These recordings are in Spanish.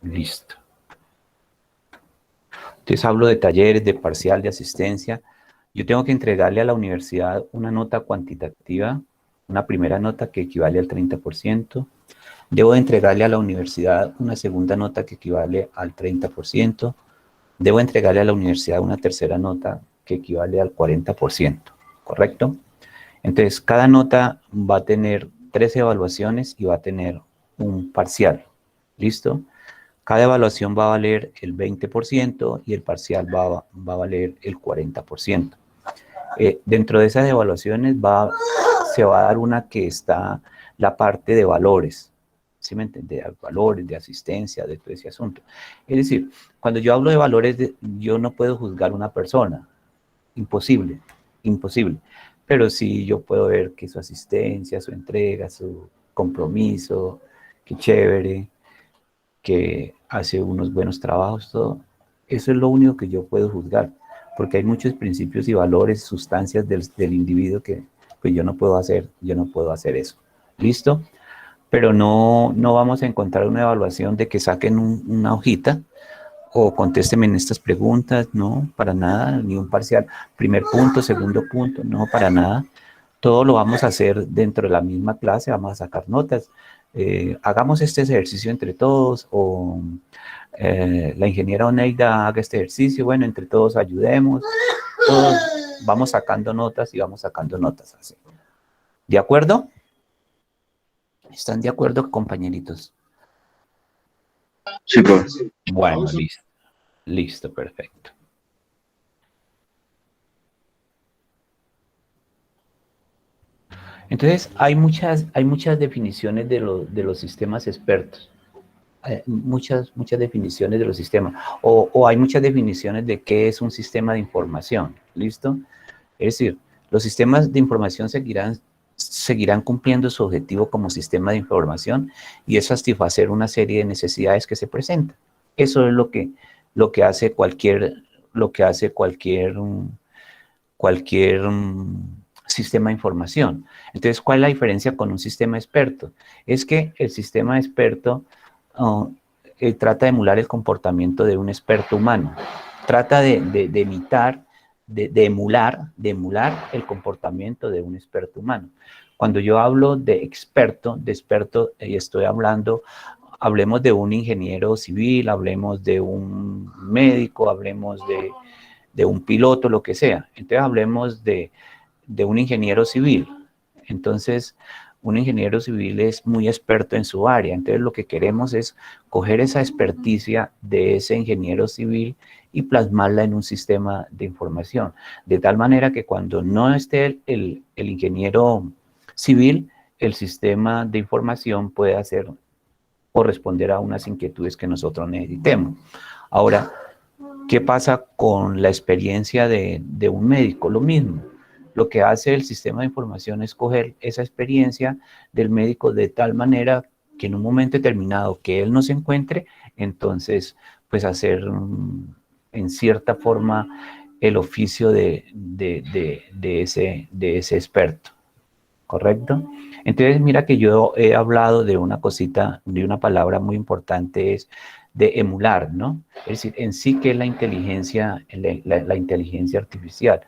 Listo. Entonces hablo de talleres, de parcial, de asistencia. Yo tengo que entregarle a la universidad una nota cuantitativa, una primera nota que equivale al 30%. Debo de entregarle a la universidad una segunda nota que equivale al 30%. Debo entregarle a la universidad una tercera nota que equivale al 40%, ¿correcto? Entonces, cada nota va a tener 3 evaluaciones y va a tener un parcial, ¿listo? Cada evaluación va a valer el 20% y el parcial va a valer el 40%. Dentro de esas evaluaciones se va a dar una que está la parte de valores, ¿sí me entiende? De valores, de asistencia, de todo ese asunto. Es decir, cuando yo hablo de valores, yo no puedo juzgar una persona, imposible, imposible. Pero sí yo puedo ver que su asistencia, su entrega, su compromiso, qué chévere, que hace unos buenos trabajos, todo. Eso es lo único que yo puedo juzgar, porque hay muchos principios y valores, sustancias del individuo que pues yo no puedo hacer eso. ¿Listo? Pero no vamos a encontrar una evaluación de que saquen una hojita o contésteme en estas preguntas, no, para nada, ni un parcial, primer punto, segundo punto, no, para nada. Todo lo vamos a hacer dentro de la misma clase, vamos a sacar notas. Hagamos este ejercicio entre todos, o la ingeniera Oneida haga este ejercicio, bueno, entre todos ayudemos, todos vamos sacando notas y vamos sacando notas así. ¿De acuerdo? ¿Están de acuerdo, compañeritos? Sí, pues. Bueno, listo, listo, perfecto. Entonces, hay muchas definiciones de los sistemas expertos. Muchas definiciones de los sistemas. O hay muchas definiciones de qué es un sistema de información. ¿Listo? Es decir, los sistemas de información seguirán cumpliendo su objetivo como sistema de información y es satisfacer una serie de necesidades que se presentan. Eso es lo que hace cualquier sistema de información. Entonces, ¿cuál es la diferencia con un sistema experto? Es que el sistema experto trata de emular el comportamiento de un experto humano, trata de imitar, de emular el comportamiento de un experto humano. Cuando yo hablo de experto, estoy hablemos de un ingeniero civil, hablemos de un médico, hablemos de un piloto, lo que sea. Entonces hablemos de un ingeniero civil. Entonces, un ingeniero civil es muy experto en su área. Entonces, lo que queremos es coger esa experticia de ese ingeniero civil y plasmarla en un sistema de información. De tal manera que cuando no esté el ingeniero civil, el sistema de información puede hacer o responder a unas inquietudes que nosotros necesitemos. Ahora, ¿qué pasa con la experiencia de un médico? Lo mismo. Lo que hace el sistema de información es coger esa experiencia del médico de tal manera que en un momento determinado que él no se encuentre, entonces, pues hacer en cierta forma el oficio de ese experto, ¿correcto? Entonces, mira que yo he hablado de una cosita, de una palabra muy importante, es de emular, ¿no? Es decir, en sí que es la inteligencia, la inteligencia artificial.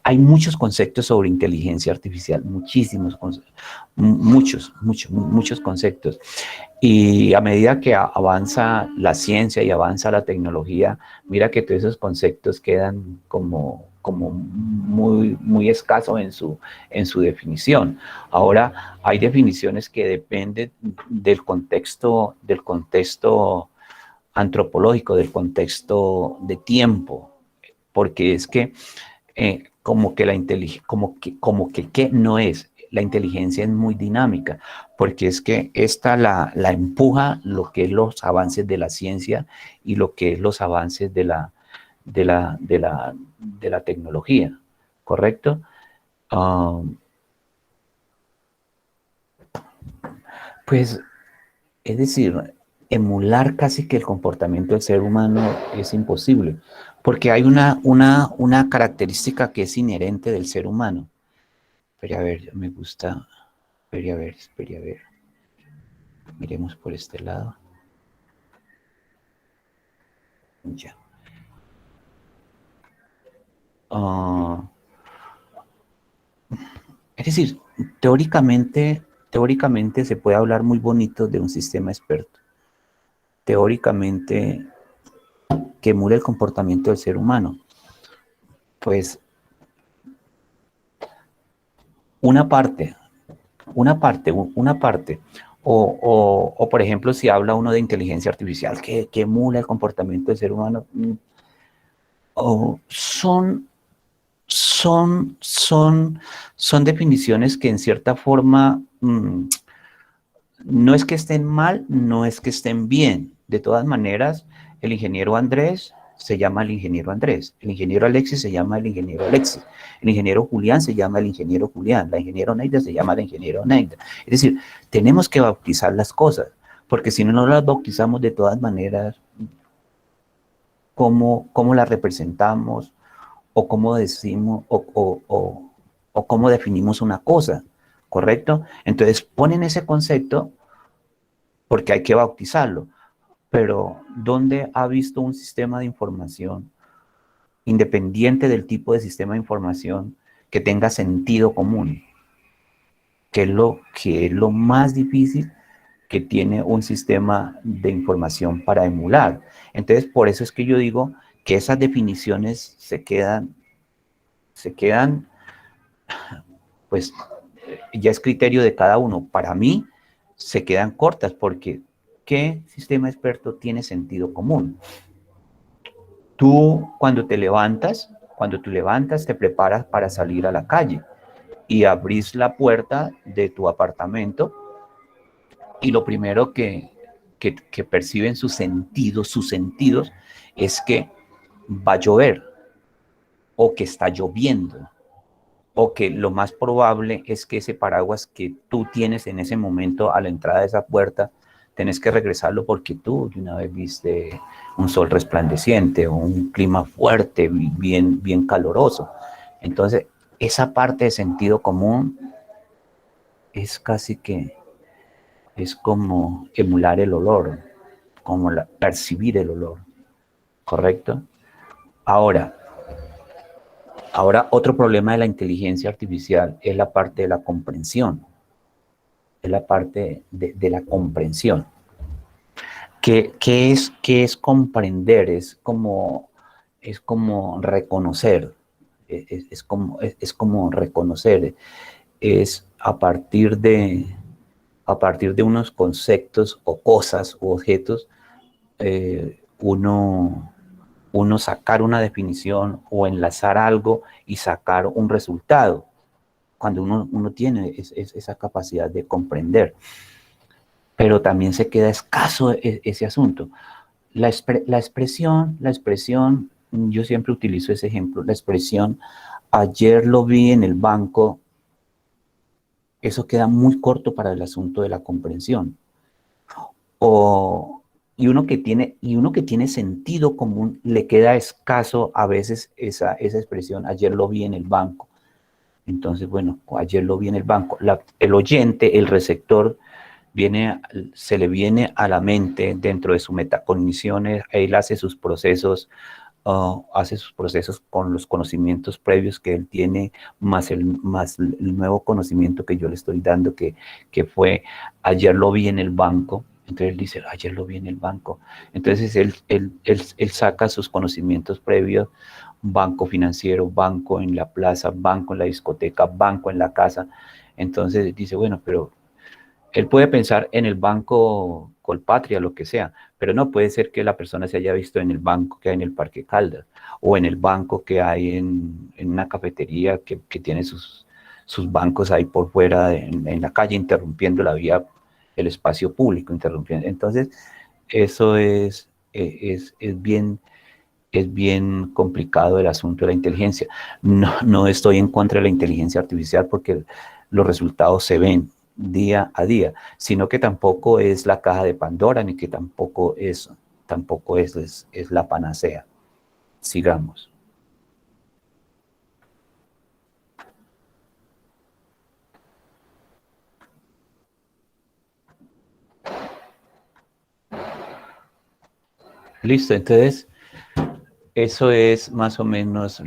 Hay muchos conceptos sobre inteligencia artificial, muchísimos, muchos conceptos. Y a medida que avanza la ciencia y avanza la tecnología, mira que todos esos conceptos quedan como muy escasos en su definición. Ahora, hay definiciones que dependen del contexto antropológico, del contexto de tiempo, porque es que como que la inteligencia, como que ¿qué no es? La inteligencia es muy dinámica, porque es que esta la empuja lo que es los avances de la ciencia y lo que es los avances de la tecnología, ¿correcto? Pues, es decir, emular casi que el comportamiento del ser humano es imposible, porque hay una característica que es inherente del ser humano. Espera a ver, me gusta. Espera a ver. Miremos por este lado. Ya. Ah, es decir, teóricamente se puede hablar muy bonito de un sistema experto. Teóricamente que emula el comportamiento del ser humano. Pues una parte, una parte. O, por ejemplo, si habla uno de inteligencia artificial que emula el comportamiento del ser humano, o son definiciones que en cierta forma no es que estén mal, no es que estén bien. De todas maneras, el ingeniero Andrés se llama el ingeniero Andrés, el ingeniero Alexis se llama el ingeniero Alexis, el ingeniero Julián se llama el ingeniero Julián, la ingeniero Neida se llama la ingeniero Neida. Es decir, tenemos que bautizar las cosas, porque si no las bautizamos de todas maneras, ¿cómo las representamos? O cómo decimos, o cómo definimos una cosa, ¿correcto? Entonces ponen ese concepto porque hay que bautizarlo, pero ¿dónde ha visto un sistema de información, independiente del tipo de sistema de información, que tenga sentido común? Que es lo más difícil que tiene un sistema de información para emular. Entonces, por eso es que yo digo que esas definiciones se quedan, pues ya es criterio de cada uno. Para mí, se quedan cortas porque ¿qué sistema experto tiene sentido común? Tú cuando tú levantas, te preparas para salir a la calle y abrís la puerta de tu apartamento y lo primero que perciben sus sentidos, es que va a llover o que está lloviendo o que lo más probable es que ese paraguas que tú tienes en ese momento a la entrada de esa puerta, tenés que regresarlo porque tú de una vez viste un sol resplandeciente o un clima fuerte, bien, bien caloroso. Entonces, esa parte de sentido común es casi que, es como emular el olor, como percibir el olor, ¿correcto? Ahora, ahora, otro problema de la inteligencia artificial es la parte de la comprensión. Es la parte de la comprensión. ¿Qué es comprender? Es como reconocer. Es como reconocer. Es a partir de unos conceptos o cosas o objetos, uno sacar una definición o enlazar algo y sacar un resultado cuando uno tiene esa capacidad de comprender. Pero también se queda escaso ese asunto. La expresión, yo siempre utilizo ese ejemplo, la expresión, ayer lo vi en el banco, eso queda muy corto para el asunto de la comprensión. O, y uno que tiene sentido común, le queda escaso a veces esa expresión, ayer lo vi en el banco. Entonces, bueno, ayer lo vi en el banco. El oyente, el receptor, se le viene a la mente dentro de su metacogniciones, él hace sus procesos con los conocimientos previos que él tiene, más el nuevo conocimiento que yo le estoy dando, que fue, ayer lo vi en el banco. Entonces él dice, ayer lo vi en el banco. Entonces él saca sus conocimientos previos, banco financiero, banco en la plaza, banco en la discoteca, banco en la casa. Entonces dice, bueno, pero él puede pensar en el banco Colpatria, lo que sea, pero no puede ser que la persona se haya visto en el banco que hay en el Parque Caldas o en el banco que hay en una cafetería que tiene sus bancos ahí por fuera en la calle, interrumpiendo la vía, el espacio público, interrumpiendo. Entonces, eso es bien complicado el asunto de la inteligencia. No estoy en contra de la inteligencia artificial porque los resultados se ven día a día, sino que tampoco es la caja de Pandora, ni que tampoco es la panacea. Sigamos. Listo, entonces, eso es más o menos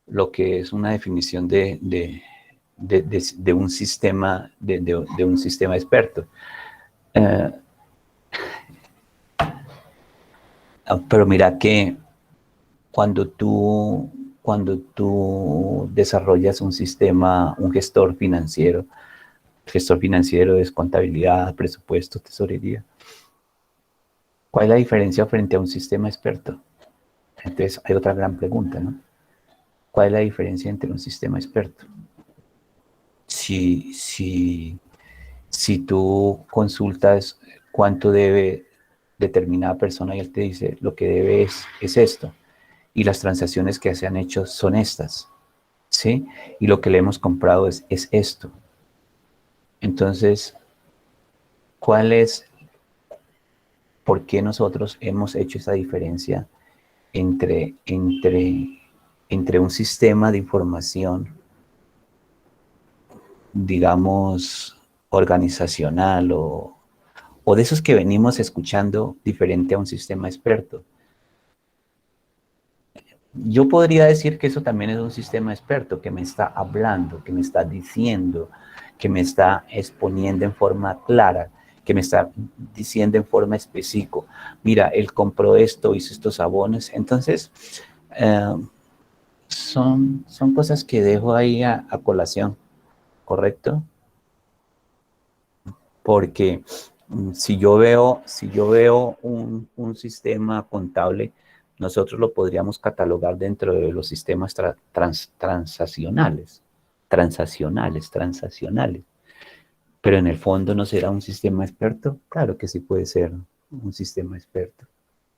lo que es una definición de un sistema, de un sistema experto. Pero mira que cuando tú desarrollas un sistema, un gestor financiero es contabilidad, presupuesto, tesorería. ¿Cuál es la diferencia frente a un sistema experto? Entonces hay otra gran pregunta, ¿no? ¿Cuál es la diferencia entre un sistema experto? Si, si, si tú consultas cuánto debe determinada persona y él te dice lo que debe es esto, y las transacciones que se han hecho son estas, ¿sí? Y lo que le hemos comprado es esto. Entonces, ¿cuál es, por qué nosotros hemos hecho esa diferencia entre, entre, entre un sistema de información, digamos, organizacional o de esos que venimos escuchando diferente a un sistema experto? Yo podría decir que eso también es un sistema experto que me está hablando, que me está diciendo, que me está exponiendo en forma clara, que me está diciendo en forma específica, mira, él compró esto, hizo estos abonos. Entonces, eh, son cosas que dejo ahí a colación, ¿correcto? Porque si yo veo un sistema contable, nosotros lo podríamos catalogar dentro de los sistemas transaccionales. Pero en el fondo no será un sistema experto. Claro que sí puede ser un sistema experto.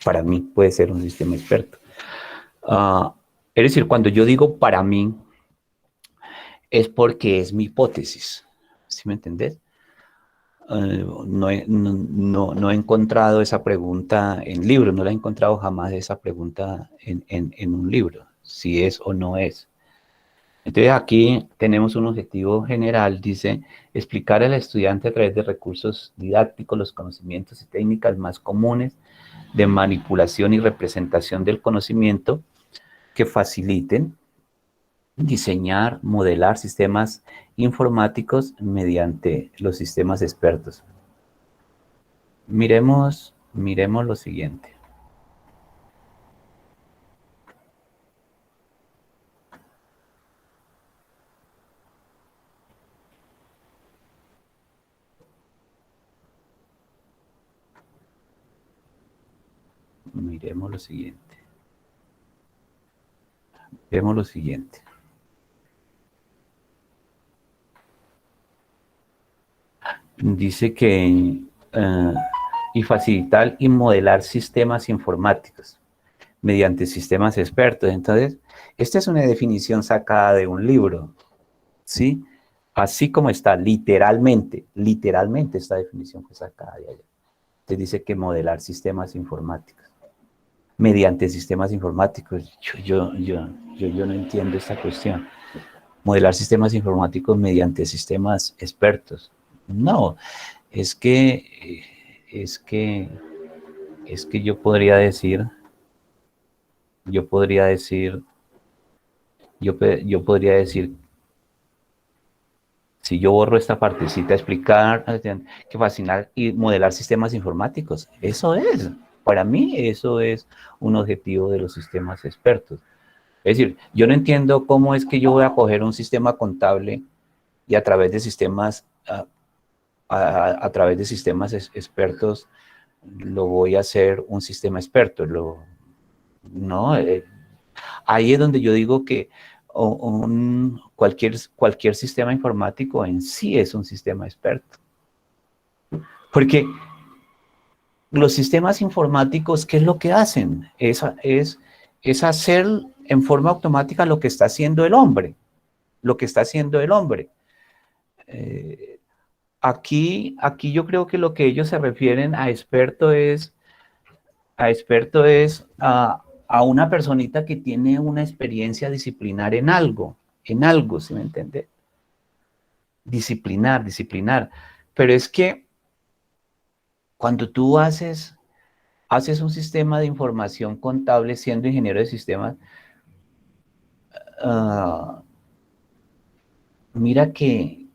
Para mí puede ser un sistema experto. Es decir, cuando yo digo para mí, es porque es mi hipótesis. ¿Sí me entendés? No he encontrado esa pregunta en libros, no la he encontrado jamás esa pregunta en un libro, si es o no es. Entonces aquí tenemos un objetivo general, dice, explicar al estudiante a través de recursos didácticos los conocimientos y técnicas más comunes de manipulación y representación del conocimiento que faciliten diseñar, modelar sistemas informáticos mediante los sistemas expertos. Miremos lo siguiente. Miremos lo siguiente. Vemos lo siguiente. Dice que y facilitar y modelar sistemas informáticos mediante sistemas expertos. Entonces, esta es una definición sacada de un libro, ¿sí? Así como está, literalmente esta definición fue sacada de allá. Te dice que modelar sistemas informáticos mediante sistemas informáticos. Yo no entiendo esta cuestión. Modelar sistemas informáticos mediante sistemas expertos. No, es que, es que, es que yo podría decir, yo podría decir, si yo borro esta partecita, explicar que fascinar y modelar sistemas informáticos. Eso es, para mí, eso es un objetivo de los sistemas expertos. Es decir, yo no entiendo cómo es que yo voy a coger un sistema contable y a través de sistemas, a través de sistemas expertos, lo voy a hacer un sistema experto. No, ahí es donde yo digo que cualquier sistema informático en sí es un sistema experto. Porque los sistemas informáticos, ¿qué es lo que hacen? Es hacer en forma automática lo que está haciendo el hombre. Lo que está haciendo el hombre. Aquí yo creo que lo que ellos se refieren a una personita que tiene una experiencia disciplinar en algo, ¿sí me entiende? Disciplinar. Pero es que cuando tú haces haces un sistema de información contable siendo ingeniero de sistemas, ah, mira que,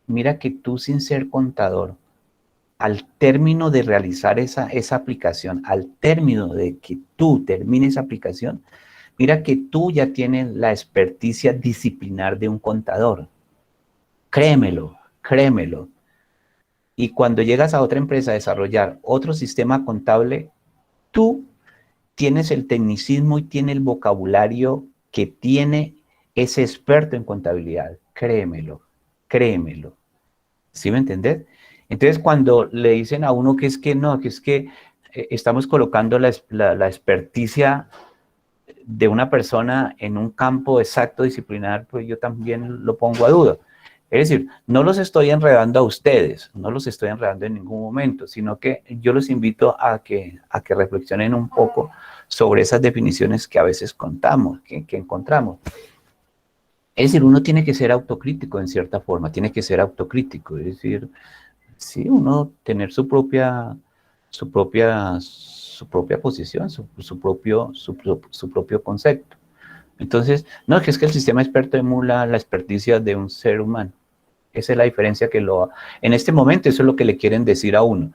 mira que tú sin ser contador, al término de realizar esa aplicación, al término de que tú termines esa aplicación, mira que tú ya tienes la experticia disciplinar de un contador. Créemelo, créemelo. Y cuando llegas a otra empresa a desarrollar otro sistema contable, tú tienes el tecnicismo y tienes el vocabulario que tiene ese experto en contabilidad. Créemelo, créemelo. ¿Sí me entendés? Entonces, cuando le dicen a uno que es que no, que es que estamos colocando la experticia de una persona en un campo exacto disciplinar, pues yo también lo pongo a duda. Es decir, no los estoy enredando a ustedes, no los estoy enredando en ningún momento, sino que yo los invito a que reflexionen un poco sobre esas definiciones que a veces contamos, que encontramos. Es decir, uno tiene que ser autocrítico en cierta forma, tiene que ser autocrítico, es decir, sí, uno tener su propia posición, su propio concepto. Entonces, no, que es que el sistema experto emula la experticia de un ser humano. Esa es la diferencia en este momento eso es lo que le quieren decir a uno.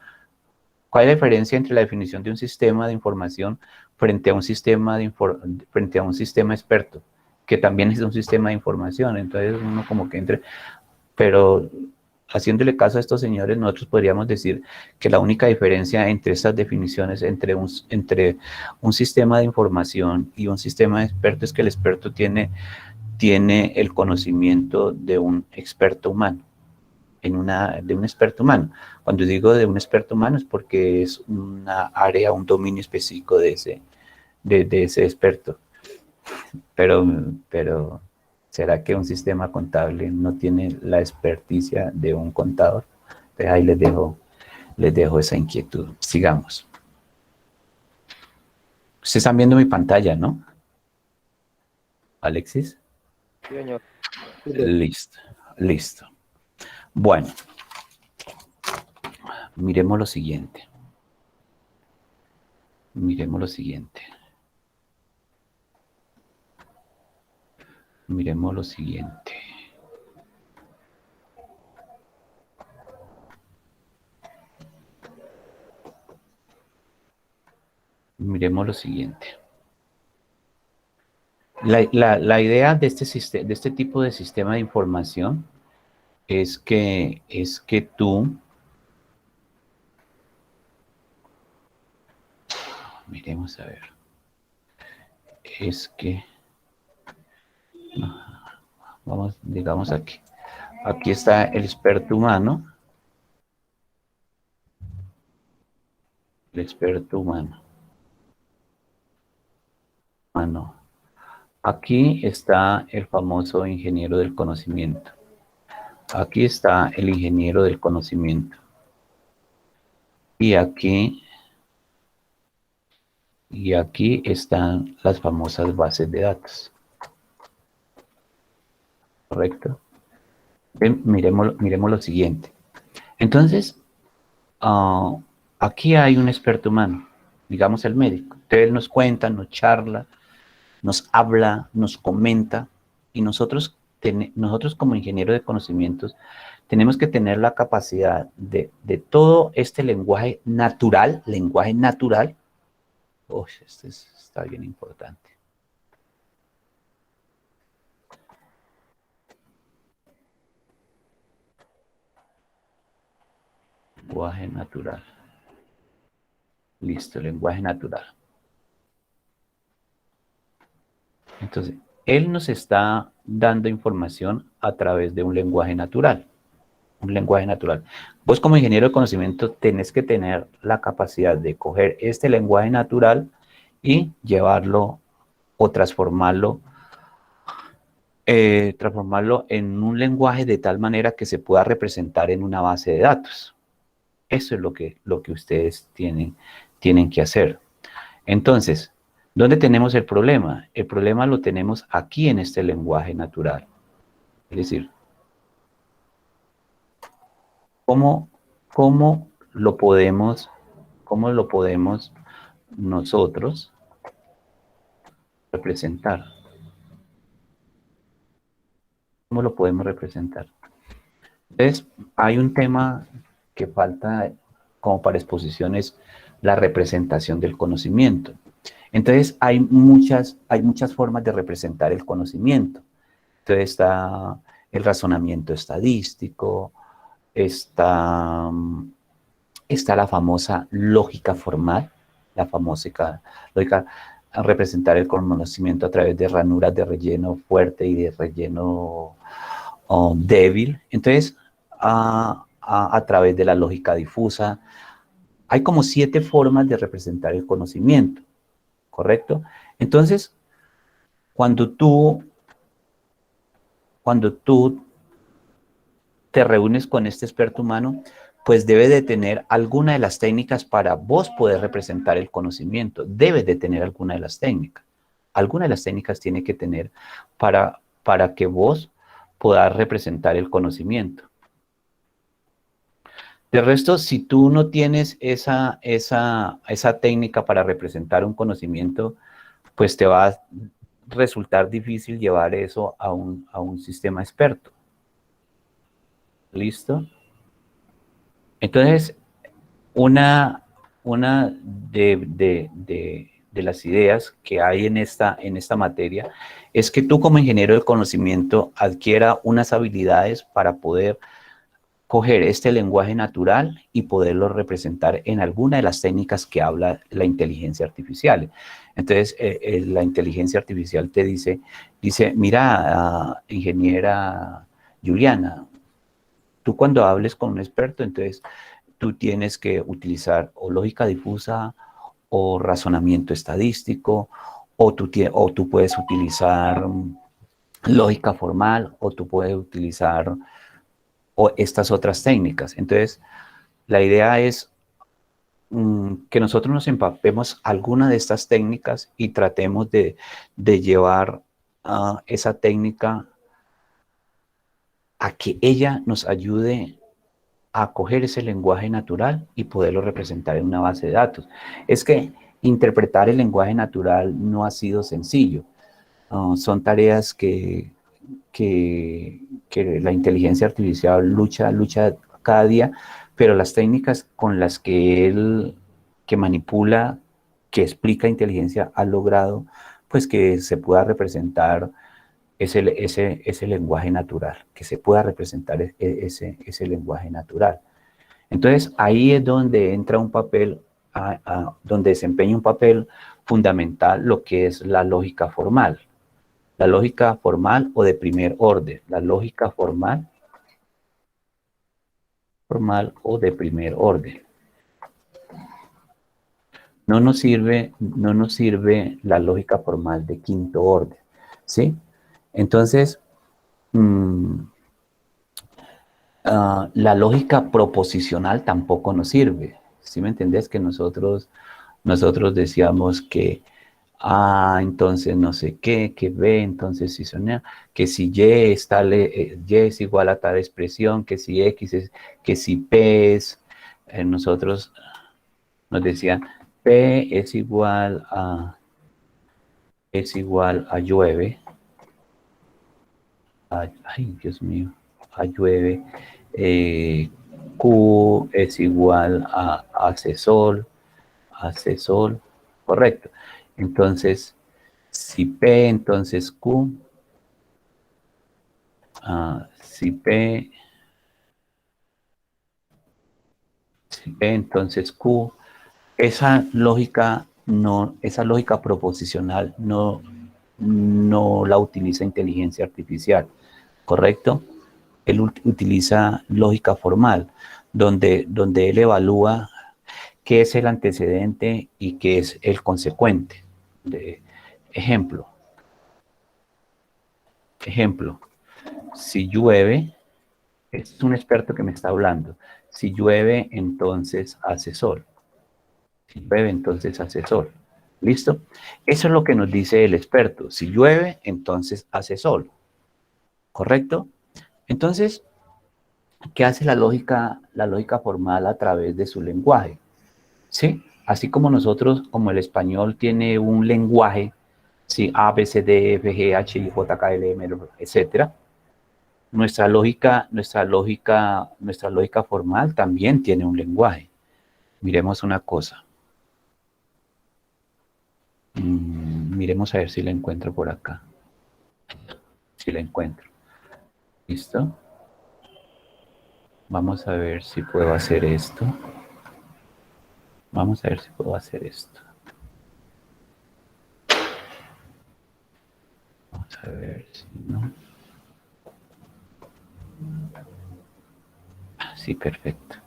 ¿Cuál es la diferencia entre la definición de un sistema de información frente a un frente a un sistema experto, que también es un sistema de información? Entonces uno como que entre, pero haciéndole caso a estos señores, nosotros podríamos decir que la única diferencia entre estas definiciones, entre un sistema de información y un sistema de experto, es que el experto tiene el conocimiento de un experto humano, de un experto humano. Cuando digo de un experto humano es porque es una área, un dominio específico de ese experto. Pero, ¿será que un sistema contable no tiene la experticia de un contador? Entonces ahí les dejo esa inquietud. Sigamos. Ustedes están viendo mi pantalla, ¿no? Alexis. Sí, señor. Listo, listo. Bueno, miremos lo siguiente. Miremos lo siguiente. Miremos lo siguiente. Miremos lo siguiente. La idea de de este tipo de sistema de información es que tú, miremos a ver, es que, vamos, digamos aquí está el experto humano, el experto humano. Aquí está el famoso ingeniero del conocimiento. Aquí está el ingeniero del conocimiento. Y aquí están las famosas bases de datos. ¿Correcto? Miremos lo siguiente. Entonces, aquí hay un experto humano, digamos el médico. Entonces él nos cuenta, nos charla, nos habla, nos comenta, y nosotros como ingenieros de conocimientos tenemos que tener la capacidad de todo este lenguaje natural, este está bien importante. Lenguaje natural. Listo, lenguaje natural. Entonces, él nos está dando información a través de un lenguaje natural. Un lenguaje natural. Vos como ingeniero de conocimiento tenés que tener la capacidad de coger este lenguaje natural y llevarlo o transformarlo en un lenguaje de tal manera que se pueda representar en una base de datos. Eso es lo que ustedes tienen que hacer. Entonces, ¿dónde tenemos el problema? El problema lo tenemos aquí en este lenguaje natural. Es decir, ¿cómo lo podemos ¿Cómo lo podemos nosotros representar? ¿Cómo lo podemos representar? Entonces, hay un tema que falta como para exposiciones, la representación del conocimiento. Entonces, hay muchas formas de representar el conocimiento. Entonces, está el razonamiento estadístico, está, está la famosa lógica formal, la famosa lógica a representar el conocimiento a través de ranuras de relleno fuerte y de relleno débil. Entonces, a través de la lógica difusa, hay como 7 formas de representar el conocimiento, ¿correcto? Entonces, cuando tú, cuando tú te reúnes con este experto humano, pues debe de tener alguna de las técnicas para vos poder representar el conocimiento. Debe de tener alguna de las técnicas. Alguna de las técnicas tiene que tener para que vos puedas representar el conocimiento. De resto, si tú no tienes esa técnica para representar un conocimiento, pues te va a resultar difícil llevar eso a un sistema experto. ¿Listo? Entonces, una de las ideas que hay en esta materia es que tú como ingeniero del conocimiento adquiera unas habilidades para poder coger este lenguaje natural y poderlo representar en alguna de las técnicas que habla la inteligencia artificial. Entonces, la inteligencia artificial te dice mira, ingeniera Juliana, tú cuando hables con un experto, entonces tú tienes que utilizar o lógica difusa o razonamiento estadístico, o tú puedes utilizar lógica formal, o tú puedes utilizar estas otras técnicas. Entonces, la idea es que nosotros nos empapemos alguna de estas técnicas y tratemos de llevar esa técnica a que ella nos ayude a coger ese lenguaje natural y poderlo representar en una base de datos. Es que interpretar el lenguaje natural no ha sido sencillo. Son tareas que la inteligencia artificial lucha cada día, pero las técnicas con las que él, que manipula, que explica inteligencia, ha logrado pues que se pueda representar ese lenguaje natural, que se pueda representar ese lenguaje natural. Entonces, ahí es donde entra un papel, donde desempeña un papel fundamental lo que es la lógica formal. La lógica formal o de primer orden. La lógica formal o de primer orden. No nos sirve la lógica formal de quinto orden, ¿sí? Entonces, la lógica proposicional tampoco nos sirve. ¿Sí me entendés? Que nosotros decíamos que A, entonces no sé qué, que B, entonces si son A, que si Y, Y es igual a tal expresión, que si X es, que si P es, nosotros nos decían P es igual a llueve, ay Dios mío, a llueve, Q es igual a hace sol, correcto. Entonces, si P, entonces Q, si P, entonces Q, esa lógica proposicional no la utiliza inteligencia artificial, ¿correcto? Él utiliza lógica formal, donde él evalúa qué es el antecedente y qué es el consecuente. Ejemplo, si llueve, es un experto que me está hablando, si llueve, entonces hace sol. Si llueve, entonces hace sol. ¿Listo? Eso es lo que nos dice el experto. Si llueve, entonces hace sol. ¿Correcto? Entonces, ¿qué hace la lógica formal a través de su lenguaje? ¿sí? Así como nosotros, como el español tiene un lenguaje, ¿sí? A, B, C, D, F, G, H, I, J, K, L, M, N, etcétera. Nuestra lógica formal también tiene un lenguaje. Miremos una cosa. Miremos a ver si la encuentro por acá. Si la encuentro. ¿Listo? Vamos a ver si puedo hacer esto. Vamos a ver si puedo hacer esto. Vamos a ver si no. Sí, perfecto.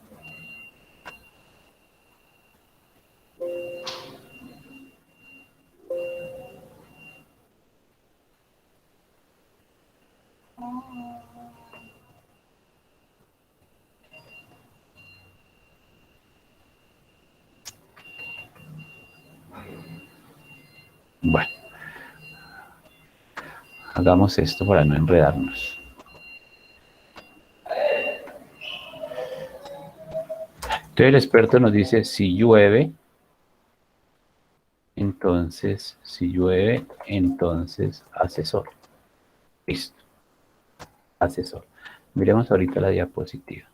Bueno, hagamos esto para no enredarnos. Entonces el experto nos dice, si llueve, entonces hace sol. Listo, hace sol. Miremos ahorita la diapositiva.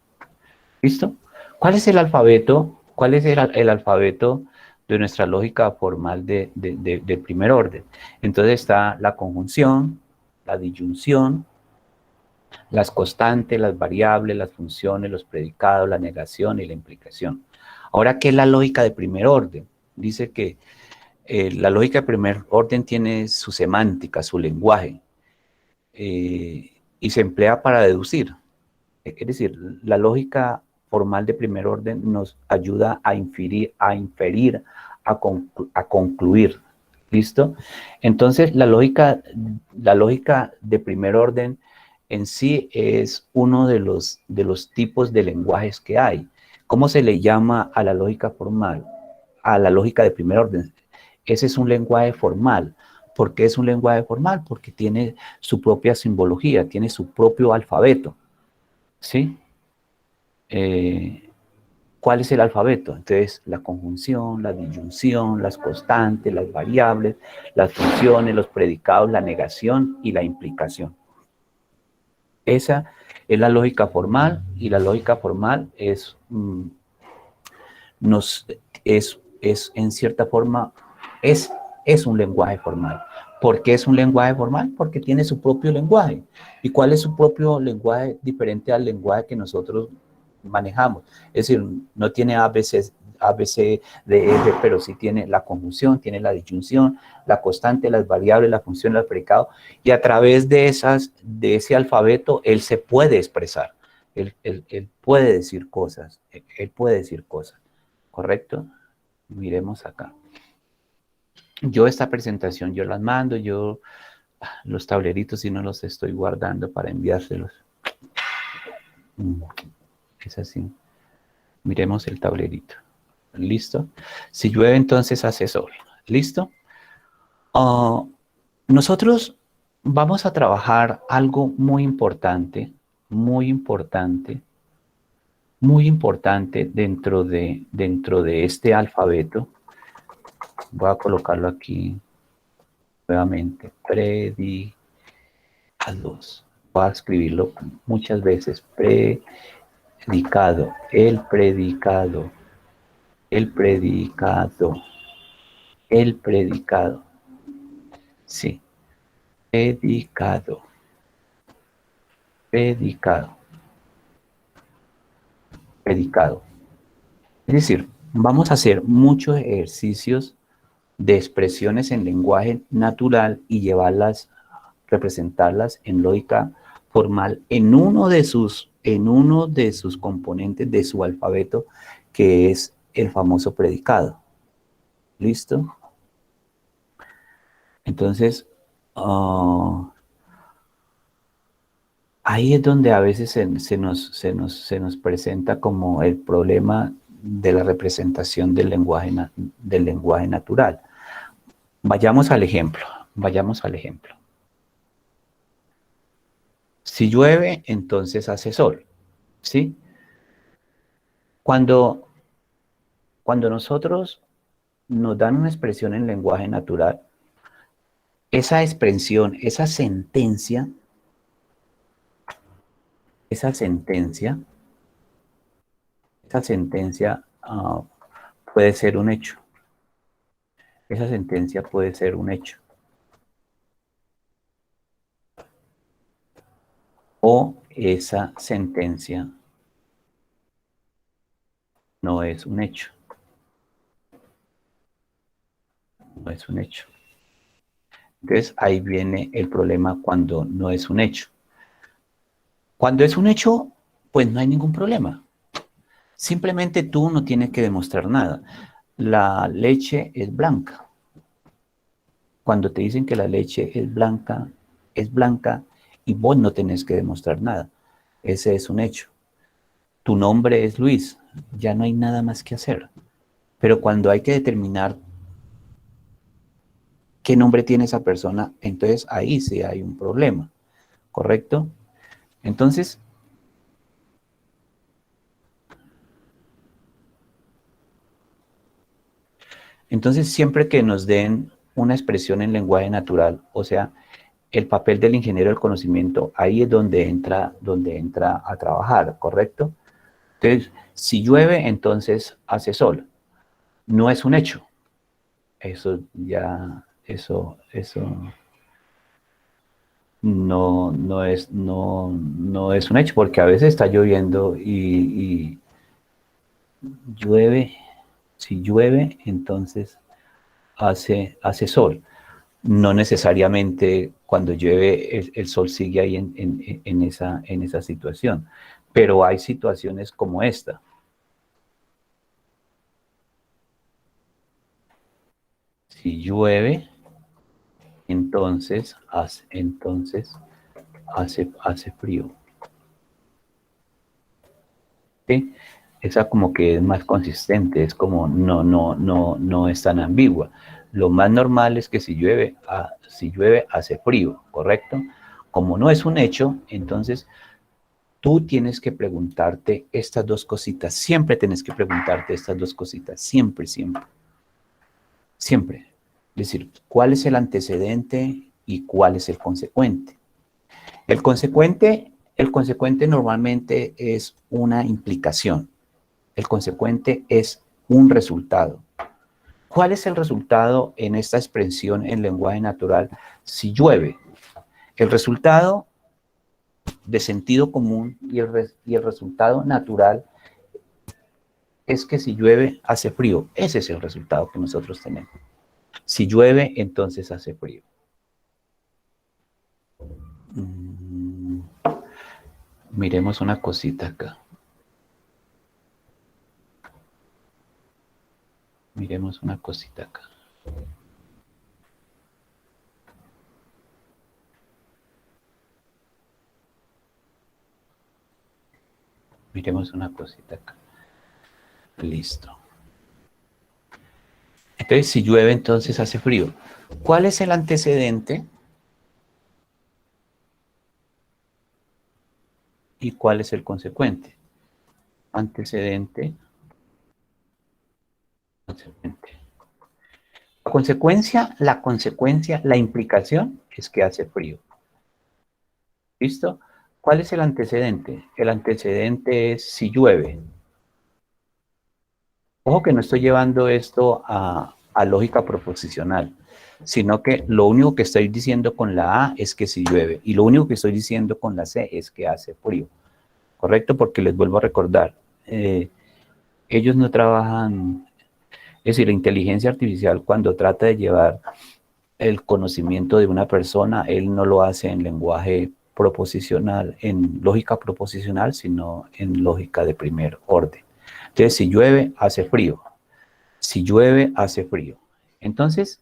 ¿Listo? ¿Cuál es el alfabeto? ¿Cuál es el alfabeto de nuestra lógica formal del primer orden? Entonces está la conjunción, la disyunción, las constantes, las variables, las funciones, los predicados, la negación y la implicación. Ahora, ¿qué es la lógica de primer orden? Dice que la lógica de primer orden tiene su semántica, su lenguaje, y se emplea para deducir. Es decir, la lógica formal de primer orden nos ayuda a inferir, a concluir. ¿Listo? Entonces, la lógica de primer orden en sí es uno de los tipos de lenguajes que hay. ¿Cómo se le llama a la lógica formal? A la lógica de primer orden. Ese es un lenguaje formal. ¿Por qué es un lenguaje formal? Porque tiene su propia simbología, tiene su propio alfabeto. ¿Sí? ¿Cuál es el alfabeto? Entonces, la conjunción, la disyunción, las constantes, las variables, las funciones, los predicados, la negación y la implicación. Esa es la lógica formal, y la lógica formal es en cierta forma, es un lenguaje formal. ¿Por qué es un lenguaje formal? Porque tiene su propio lenguaje. ¿Y cuál es su propio lenguaje diferente al lenguaje que nosotros manejamos? Es decir, no tiene A, B, C, D, F, pero sí tiene la conjunción, tiene la disyunción, la constante, las variables, la función, el predicado, y a través de ese alfabeto, él se puede expresar, él puede decir cosas, él puede decir cosas, ¿correcto? Miremos acá. Yo esta presentación, yo las mando, los tableritos sí no los estoy guardando para enviárselos. Es así. Miremos el tablerito. ¿Listo? Si llueve, entonces hace sol. ¿Listo? Nosotros vamos a trabajar algo muy importante, muy importante, muy importante dentro de este alfabeto. Voy a colocarlo aquí nuevamente. Predicados. Voy a escribirlo muchas veces. Predicado, el predicado, el predicado, el predicado. Sí, predicado, predicado, predicado. Es decir, vamos a hacer muchos ejercicios de expresiones en lenguaje natural y llevarlas, representarlas en lógica formal en uno de sus componentes de su alfabeto, que es el famoso predicado. ¿Listo? Entonces, ahí es donde a veces se nos presenta como el problema de la representación del lenguaje natural. Vayamos al ejemplo, vayamos al ejemplo. Si llueve, entonces hace sol, ¿sí? Cuando cuando nosotros nos dan una expresión en lenguaje natural, esa expresión, esa sentencia puede ser un hecho. Esa sentencia puede ser un hecho. O esa sentencia no es un hecho. No es un hecho. Entonces ahí viene el problema cuando no es un hecho. Cuando es un hecho, pues no hay ningún problema. Simplemente tú no tienes que demostrar nada. La leche es blanca. Cuando te dicen que la leche es blanca y vos no tenés que demostrar nada. Ese es un hecho. Tu nombre es Luis, ya no hay nada más que hacer. Pero cuando hay que determinar qué nombre tiene esa persona, entonces ahí sí hay un problema, ¿correcto? Entonces, siempre que nos den una expresión en lenguaje natural, o sea, el papel del ingeniero del conocimiento, ahí es donde entra a trabajar, ¿correcto? Entonces, si llueve, entonces hace sol. No es un hecho. Eso ya, eso no es un hecho, porque a veces está lloviendo y llueve. Si llueve, entonces hace sol. No necesariamente cuando llueve el sol sigue ahí en esa situación, pero hay situaciones como esta. Si llueve, hace frío. ¿Sí? Esa como que es más consistente, es como no es tan ambigua. Lo más normal es que si llueve hace frío, ¿correcto? Como no es un hecho, entonces tú tienes que preguntarte estas dos cositas. Siempre tienes que preguntarte estas dos cositas. Siempre, siempre. Siempre. Es decir, ¿cuál es el antecedente y cuál es el consecuente? El consecuente normalmente es una implicación. El consecuente es un resultado. ¿Cuál es el resultado en esta expresión en lenguaje natural si llueve? El resultado de sentido común y el resultado natural es que si llueve hace frío. Ese es el resultado que nosotros tenemos. Si llueve, entonces hace frío. Miremos una cosita acá. Miremos una cosita acá. Miremos una cosita acá. Listo. Entonces, si llueve, entonces hace frío. ¿Cuál es el antecedente? ¿Y cuál es el consecuente? Antecedente, consecuente. La implicación es que hace frío. ¿Listo? ¿Cuál es el antecedente? El antecedente es si llueve. Ojo que no estoy llevando esto a lógica proposicional, sino que lo único que estoy diciendo con la A es que si llueve, y lo único que estoy diciendo con la C es que hace frío. ¿Correcto? Porque les vuelvo a recordar, ellos no trabajan, es decir, la inteligencia artificial cuando trata de llevar el conocimiento de una persona, él no lo hace en lenguaje proposicional, en lógica proposicional, sino en lógica de primer orden. Entonces, si llueve, hace frío. Si llueve, hace frío. Entonces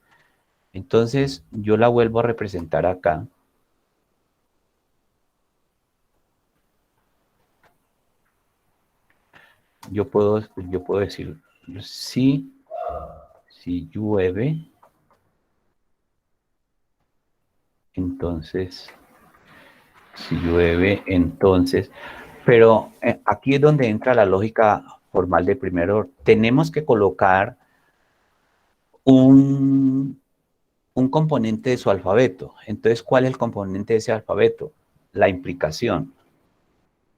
yo la vuelvo a representar acá. Yo puedo decir, si llueve, entonces, pero aquí es donde entra la lógica formal de primer orden. Tenemos que colocar un componente de su alfabeto. Entonces, ¿cuál es el componente de ese alfabeto? La implicación.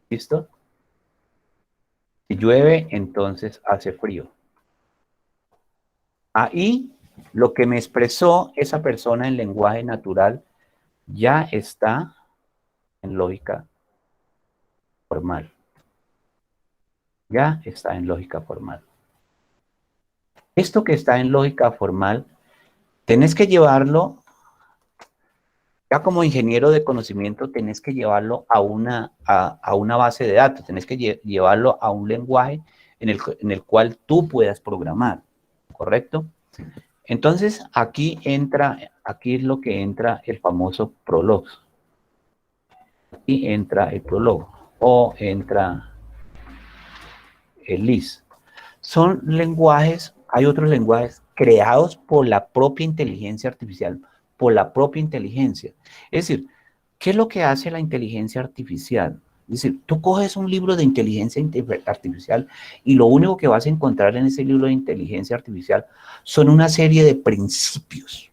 ¿Listo? Si llueve, entonces hace frío. Ahí, lo que me expresó esa persona en lenguaje natural ya está en lógica formal. Ya está en lógica formal. Esto que está en lógica formal, tenés que llevarlo, ya como ingeniero de conocimiento, tenés que llevarlo a una base de datos, tenés que llevarlo a un lenguaje en el cual tú puedas programar, ¿correcto? Entonces, aquí es lo que entra el famoso Prolog. Aquí entra el Prolog o entra el LIS. Son lenguajes, hay otros lenguajes creados por la propia inteligencia artificial, por la propia inteligencia. Es decir, ¿qué es lo que hace la inteligencia artificial? Es decir, tú coges un libro de inteligencia artificial y lo único que vas a encontrar en ese libro de inteligencia artificial son una serie de principios.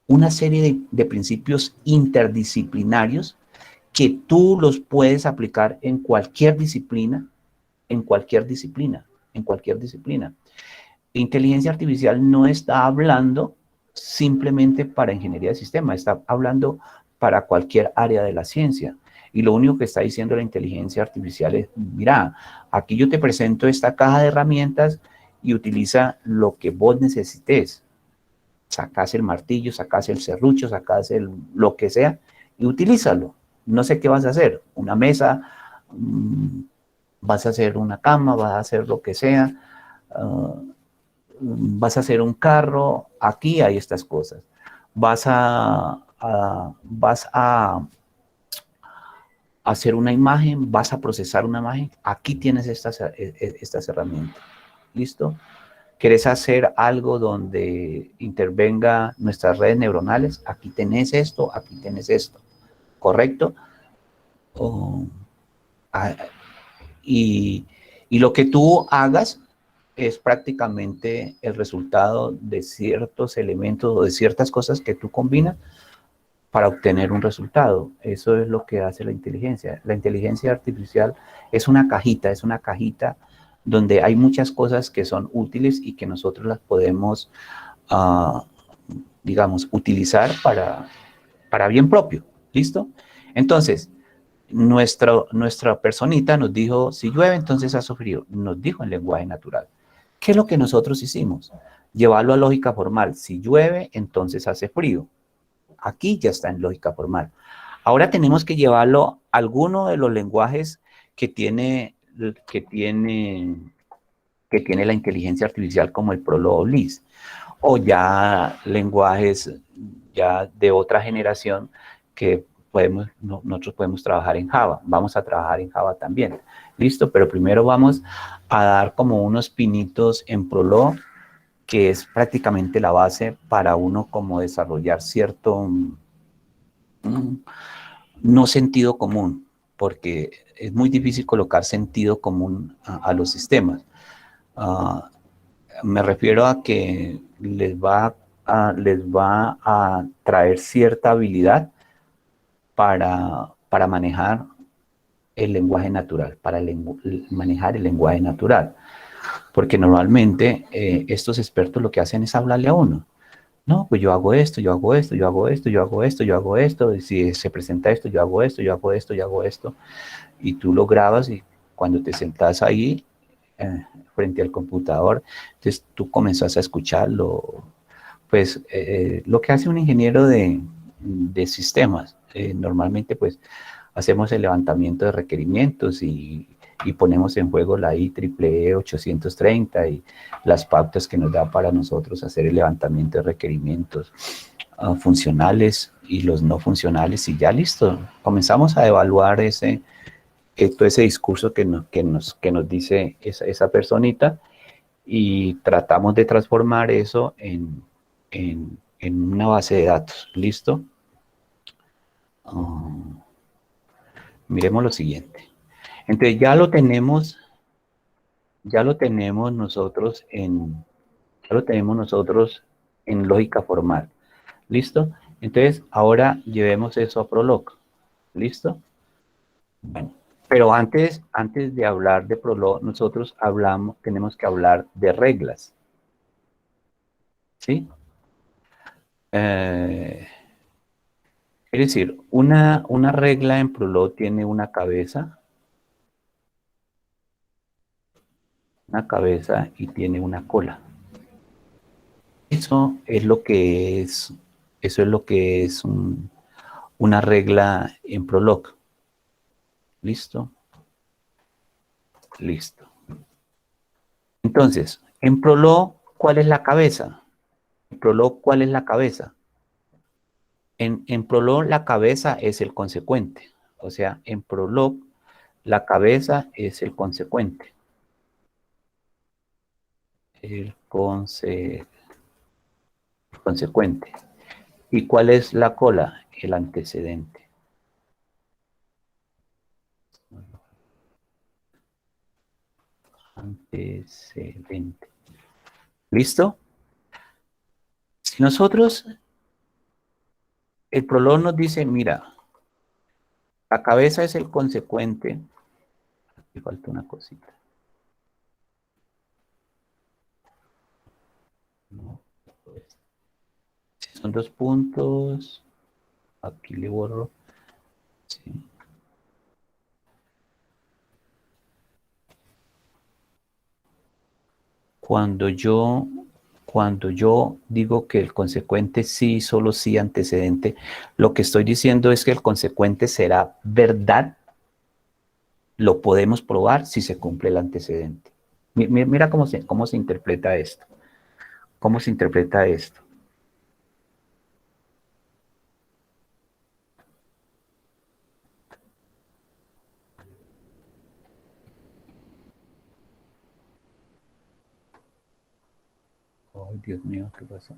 Una serie de principios interdisciplinarios que tú los puedes aplicar en cualquier disciplina, en cualquier disciplina, en cualquier disciplina. Inteligencia artificial no está hablando simplemente para ingeniería de sistemas, está hablando para cualquier área de la ciencia. Y lo único que está diciendo la inteligencia artificial es, mira, aquí yo te presento esta caja de herramientas y utiliza lo que vos necesites. Sacás el martillo, sacás el serrucho, sacás lo que sea y utilízalo. No sé qué vas a hacer, una mesa, vas a hacer una cama, vas a hacer lo que sea, vas a hacer un carro, aquí hay estas cosas. Vas a hacer una imagen, vas a procesar una imagen, aquí tienes estas herramientas. ¿Listo? ¿Quieres hacer algo donde intervenga nuestras redes neuronales? Aquí tenés esto, ¿correcto? Y lo que tú hagas es prácticamente el resultado de ciertos elementos o de ciertas cosas que tú combinas para obtener un resultado. Eso es lo que hace la inteligencia. La inteligencia artificial es una cajita donde hay muchas cosas que son útiles y que nosotros las podemos, digamos, utilizar para bien propio. ¿Listo? Entonces, nuestra personita nos dijo, si llueve, entonces hace frío. Nos dijo en lenguaje natural. ¿Qué es lo que nosotros hicimos? Llevarlo a lógica formal. Si llueve, entonces hace frío. Aquí ya está en lógica formal. Ahora tenemos que llevarlo a alguno de los lenguajes que tiene la inteligencia artificial, como el Prolog o LIS, o ya lenguajes ya de otra generación que nosotros podemos trabajar en Java. Vamos a trabajar en Java también. ¿Listo? Pero primero vamos a dar como unos pinitos en Prolog, que es prácticamente la base para uno como desarrollar cierto, no sentido común, porque es muy difícil colocar sentido común a los sistemas. Me refiero a que les va a traer cierta habilidad para manejar el lenguaje natural, manejar el lenguaje natural. Porque normalmente estos expertos lo que hacen es hablarle a uno. No, pues yo hago esto, yo hago esto, yo hago esto, yo hago esto, yo hago esto, y si se presenta esto, yo hago esto, yo hago esto, yo hago esto, y tú lo grabas y cuando te sentás ahí frente al computador, entonces tú comenzás a escucharlo, pues lo que hace un ingeniero de sistemas, normalmente pues hacemos el levantamiento de requerimientos y ponemos en juego la IEEE 830 y las pautas que nos da para nosotros hacer el levantamiento de requerimientos funcionales y los no funcionales y ya listo. Comenzamos a evaluar todo ese discurso que nos dice esa personita y tratamos de transformar eso en una base de datos. ¿Listo? Miremos lo siguiente. Entonces ya lo tenemos ya lo tenemos nosotros en lógica formal. ¿Listo? Entonces, ahora llevemos eso a Prolog. ¿Listo? Bueno, pero antes de hablar de Prolog, nosotros tenemos que hablar de reglas. ¿Sí? Es decir, una regla en Prolog tiene una cabeza y tiene una cola. Eso es lo que es una regla en Prolog. ¿Listo? Listo. Entonces, en Prolog, ¿cuál es la cabeza? En Prolog, ¿cuál es la cabeza? En Prolog, la cabeza es el consecuente. O sea, en Prolog, la cabeza es el consecuente. El consecuente. ¿Y cuál es la cola? El antecedente. Antecedente. ¿Listo? Si nosotros, el Prolog nos dice, mira, la cabeza es el consecuente. Aquí falta una cosita. No, si son 2 puntos, aquí le borro. Sí. Cuando yo digo que el consecuente sí, solo sí antecedente, lo que estoy diciendo es que el consecuente será verdad. Lo podemos probar si se cumple el antecedente. Mira cómo se interpreta esto. ¿Cómo se interpreta esto? Oh, Dios mío, ¿qué pasó?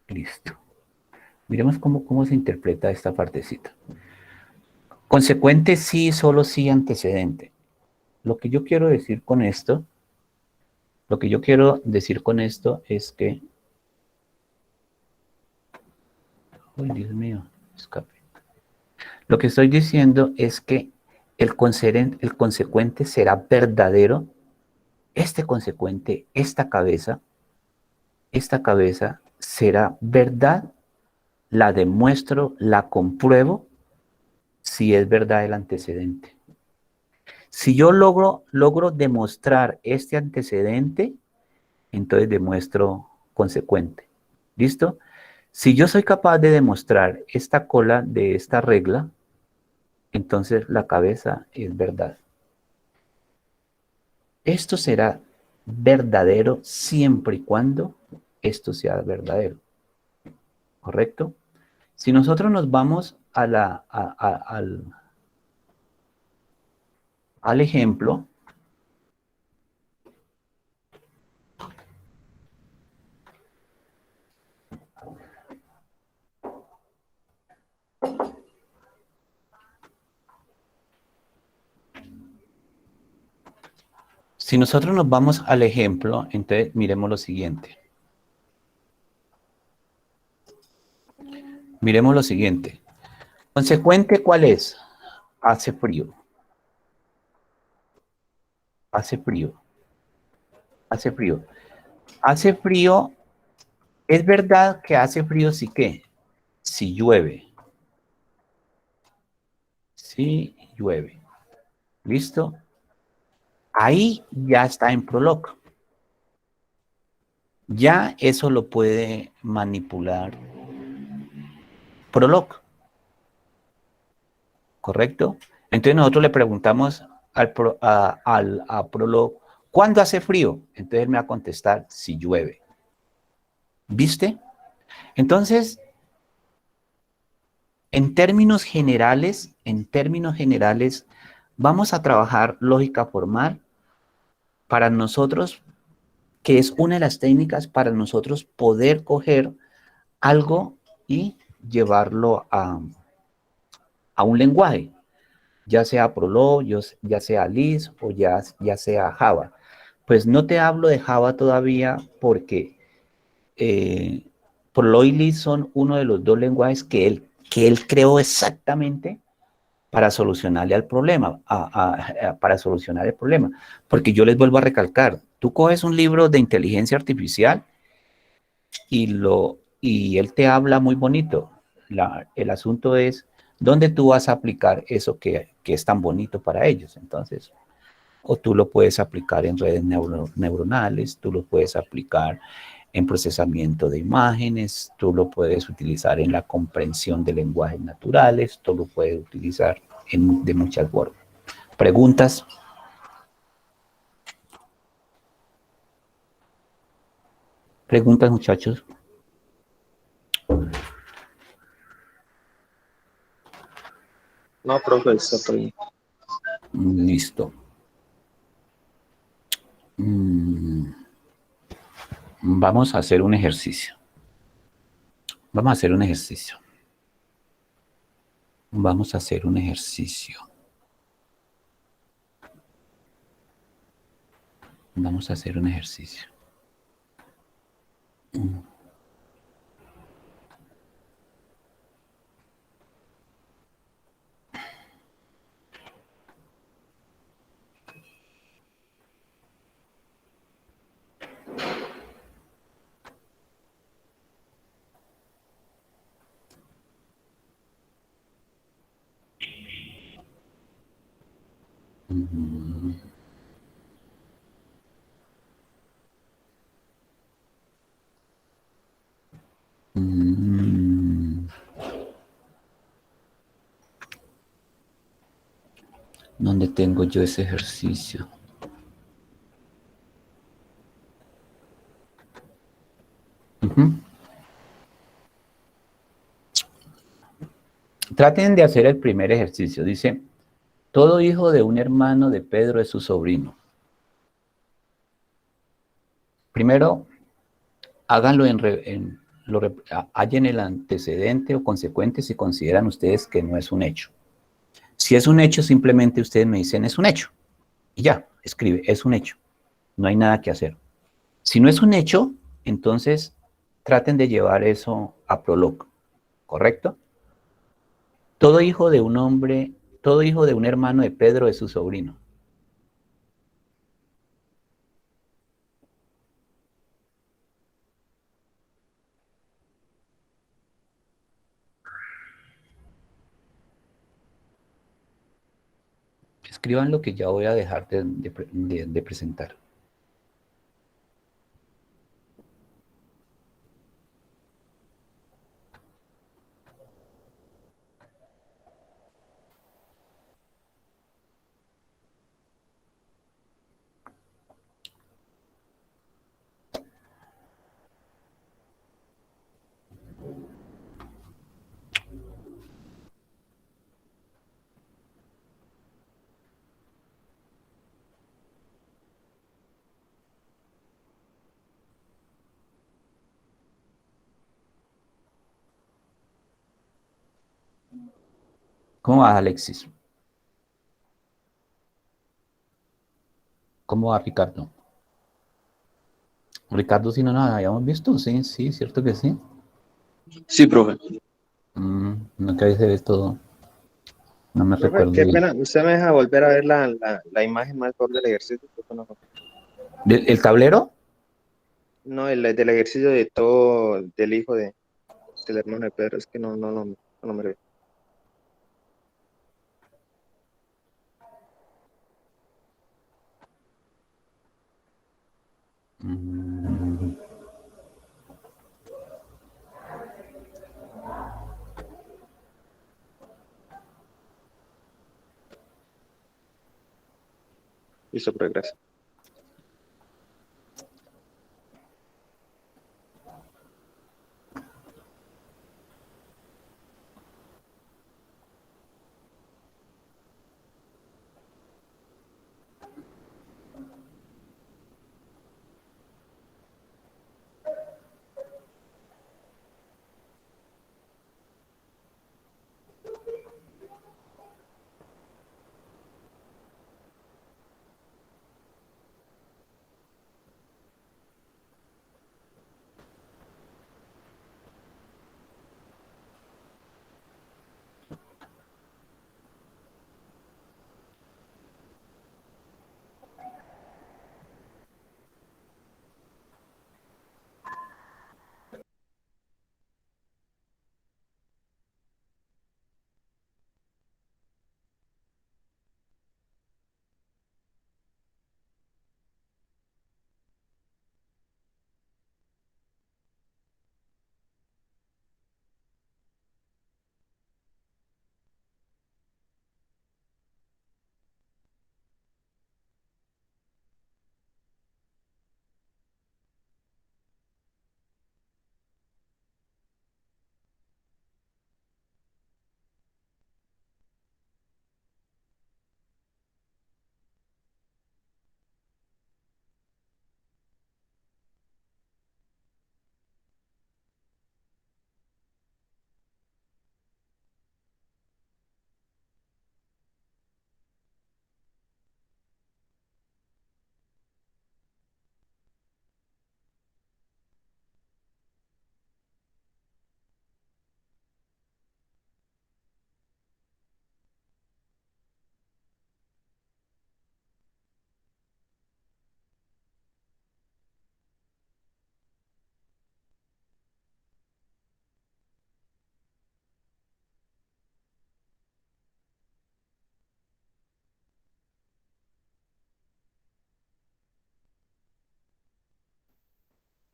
Listo. Miremos cómo se interpreta esta partecita. Consecuente sí, solo sí antecedente. Lo que yo quiero decir con esto, es que, oh, Dios mío, escape. Lo que estoy diciendo es que el consecuente será verdadero. Este consecuente, esta cabeza será verdad, la demuestro, la compruebo si es verdad el antecedente. Si yo logro demostrar este antecedente, entonces demuestro consecuente. ¿Listo? Si yo soy capaz de demostrar esta cola de esta regla, entonces la cabeza es verdad. Esto será verdadero siempre y cuando esto sea verdadero. ¿Correcto? Si nosotros nos vamos al ejemplo, entonces miremos lo siguiente. Miremos lo siguiente. ¿Consecuente cuál es? Hace frío. Hace frío. Hace frío. Hace frío. Es verdad que hace frío si qué. Si llueve. Si llueve. ¿Listo? Ahí ya está en Prolog. Ya eso lo puede manipular Prolog. ¿Correcto? Entonces nosotros le preguntamos a Prolog, ¿cuándo hace frío? Entonces él me va a contestar si llueve. ¿Viste? Entonces, en términos generales, vamos a trabajar lógica formal para nosotros, que es una de las técnicas para nosotros poder coger algo y llevarlo a un lenguaje. ya sea Prolog, ya sea Lisp o ya sea Java. Pues no te hablo de Java todavía porque Prolog y Lisp son uno de los dos lenguajes que él creó exactamente para solucionarle al problema, para solucionar el problema. Porque yo les vuelvo a recalcar, tú coges un libro de inteligencia artificial y él te habla muy bonito. El asunto es dónde tú vas a aplicar eso que es tan bonito para ellos. Entonces, o tú lo puedes aplicar en redes neuronales, tú lo puedes aplicar en procesamiento de imágenes, tú lo puedes utilizar en la comprensión de lenguajes naturales, tú lo puedes utilizar de muchas formas. ¿Preguntas? ¿Preguntas, muchachos? No, profe, está todo bien. Listo. Vamos a hacer un ejercicio. Vamos a hacer un ejercicio. Vamos a hacer un ejercicio. Vamos a hacer un ejercicio. ¿Dónde tengo yo ese ejercicio? Traten de hacer el primer ejercicio. Dice, todo hijo de un hermano de Pedro es su sobrino. Primero, háganlo hallen el antecedente o consecuente si consideran ustedes que no es un hecho. Si es un hecho, simplemente ustedes me dicen es un hecho. Y ya, escribe, es un hecho. No hay nada que hacer. Si no es un hecho, entonces traten de llevar eso a Prolog, ¿correcto? Todo hijo de un hombre, todo hijo de un hermano de Pedro es su sobrino. Escriban lo que ya voy a dejar de presentar. ¿Cómo va, Alexis? ¿Cómo va, Ricardo? Ricardo, si no nos habíamos visto, sí, sí, cierto que sí. Sí, profe. No que se ve todo, no me Profe, recuerdo qué bien. pena. ¿Usted me deja volver a ver la imagen más por del ejercicio? ¿El tablero? No, el del ejercicio de todo, del hijo del hermano de Pedro. Es que no me lo veo. Mm, Listo, profe, gracias.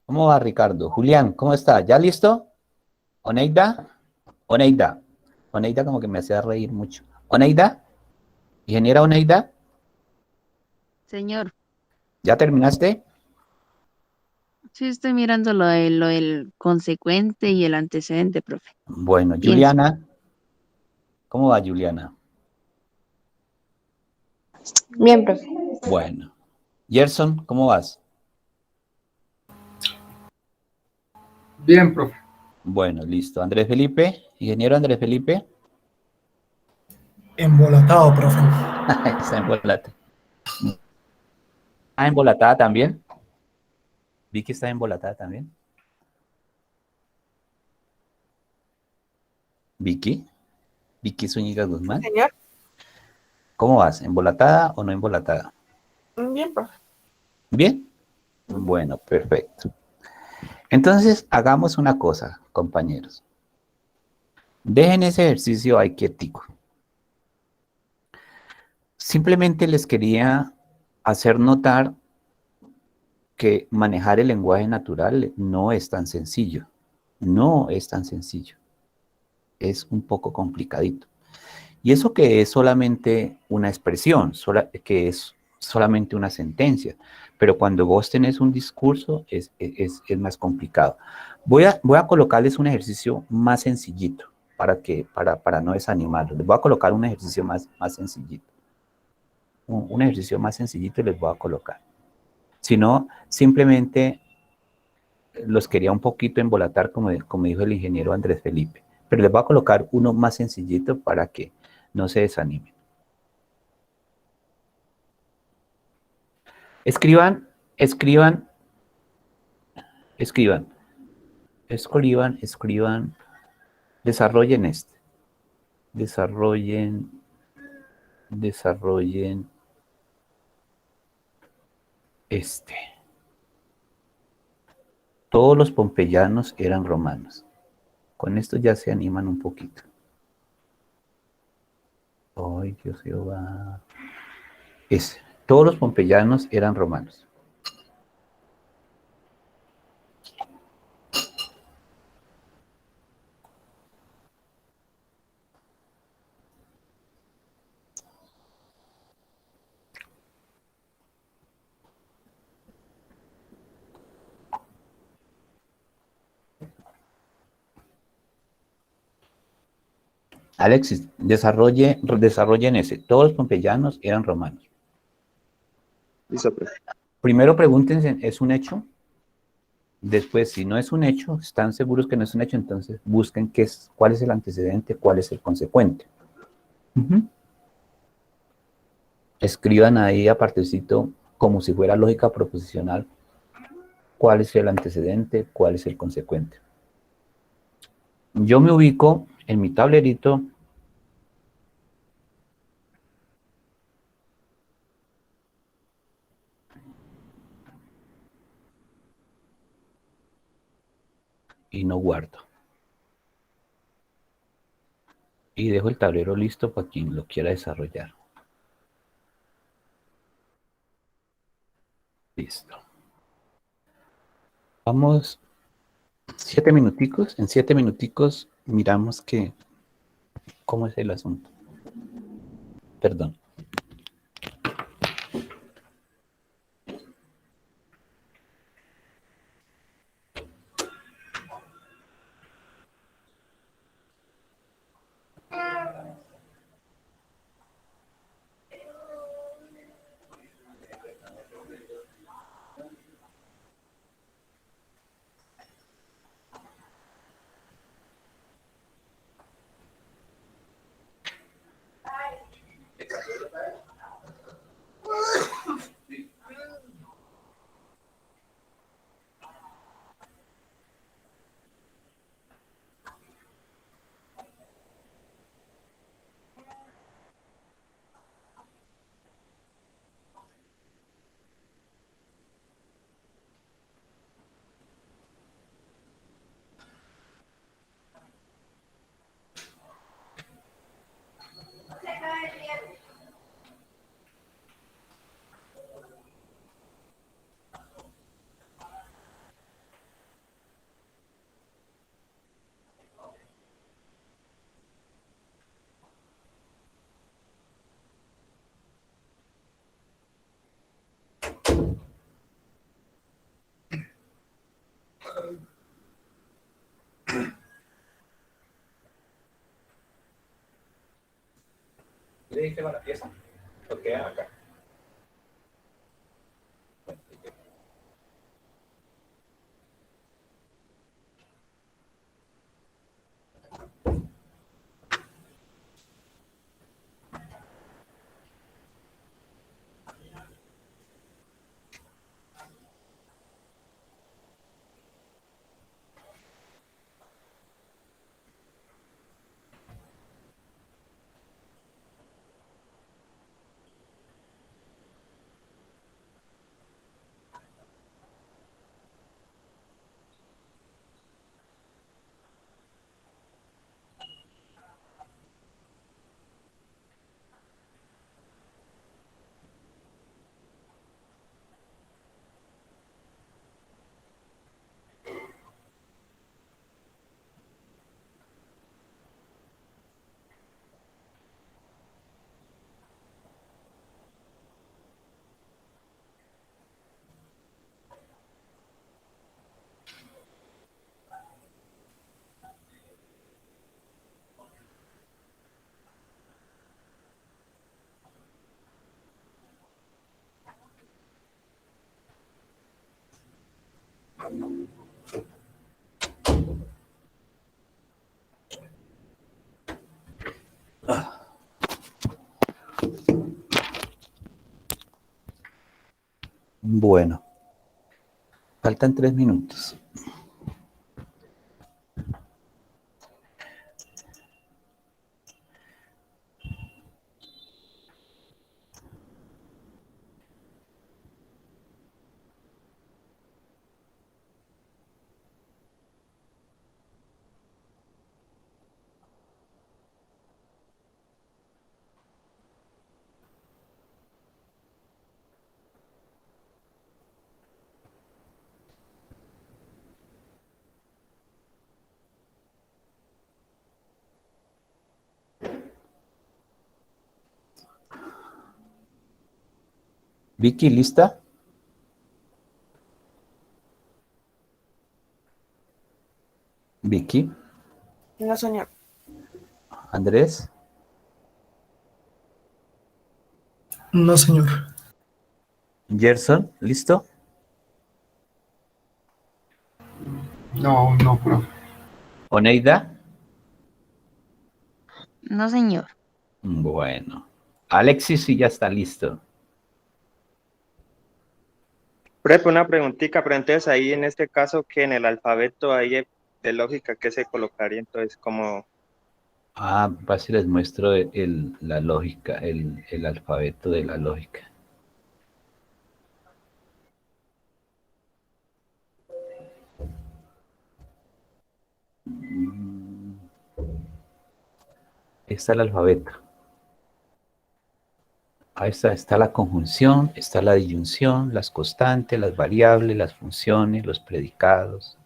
¿Cómo va, Ricardo? Julián, ¿cómo está? ¿Ya listo? ¿Oneida? Oneida. Oneida como que me hacía reír mucho. ¿Oneida? ¿Ingeniera Oneida? Señor, ¿Ya terminaste? sí estoy mirando lo del consecuente y el antecedente, profe. Bueno, Pienso. Juliana. ¿Cómo va, Juliana? Bien, profe. Bueno. Gerson, ¿cómo vas? Bien, profe. Bueno, listo. Andrés Felipe, ingeniero Andrés Felipe. Embolatado, profe. Está embolatada. ¿Está embolatada también? Vicky está embolatada también. Vicky. Vicky Zúñiga Guzmán. Señor. ¿Cómo vas? ¿Embolatada o no embolatada? Bien, profe. Bien. Bueno, perfecto. Entonces, hagamos una cosa, compañeros. Dejen ese ejercicio ahí quietico. Simplemente les quería hacer notar que manejar el lenguaje natural no es tan sencillo. No es tan sencillo. Es un poco complicadito. Y eso que es solamente una expresión, que es solamente una sentencia. Pero cuando vos tenés un discurso es más complicado. Voy a colocarles un ejercicio más sencillito para no desanimarlos. Les voy a colocar un ejercicio más sencillito. Un ejercicio más sencillito les voy a colocar. Si no, simplemente los quería un poquito embolatar, como dijo el ingeniero Andrés Felipe. Pero les voy a colocar uno más sencillito para que no se desanimen. Escriban, escriban, escriban, escriban, desarrollen desarrollen este. Todos los pompeyanos eran romanos. Con esto ya se animan un poquito. Ay, Dios Jehová. Todos los pompeyanos eran romanos. Alexis, desarrollen ese. Todos los pompeyanos eran romanos. Listo, profe. Primero pregúntense, ¿es un hecho? Después, si no es un hecho, están seguros que no es un hecho, entonces busquen cuál es el antecedente, cuál es el consecuente. Escriban ahí apartecito, como si fuera lógica proposicional, cuál es el antecedente, cuál es el consecuente. Yo me ubico en mi tablerito y no guardo. Y dejo el tablero listo para quien lo quiera desarrollar. Listo. Vamos 7 minuticos. En 7 minuticos miramos cómo es el asunto. Perdón. ¿Le dije para la pieza? ¿O queda acá? Bueno, faltan 3 minutos. Vicky, ¿lista? Vicky, No, señor. Andrés, No, señor. Gerson, ¿listo? No, no, profe. Oneida. No, señor. Bueno. Alexis sí ya está listo. Profe, una preguntita, pero entonces ahí en este caso que en el alfabeto ahí de lógica, ¿qué se colocaría? Entonces, como, Ah, pues les muestro la lógica, el alfabeto de la lógica. Ahí está el alfabeto. Ahí está la conjunción, está la disyunción, las constantes, las variables, las funciones, los predicados,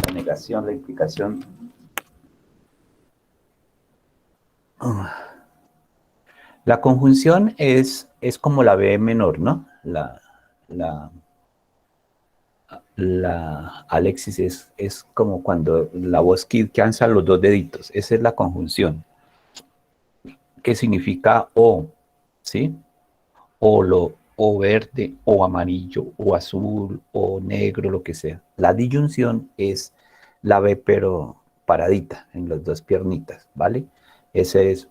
la negación, la implicación. La conjunción es como la B menor, ¿no? La Alexis es como cuando la voz que alza los dos deditos. Esa es la conjunción, que significa o, ¿sí? O verde, o amarillo, o azul, o negro, lo que sea. La disyunción es la B, pero paradita, en las dos piernitas, ¿vale? Ese es,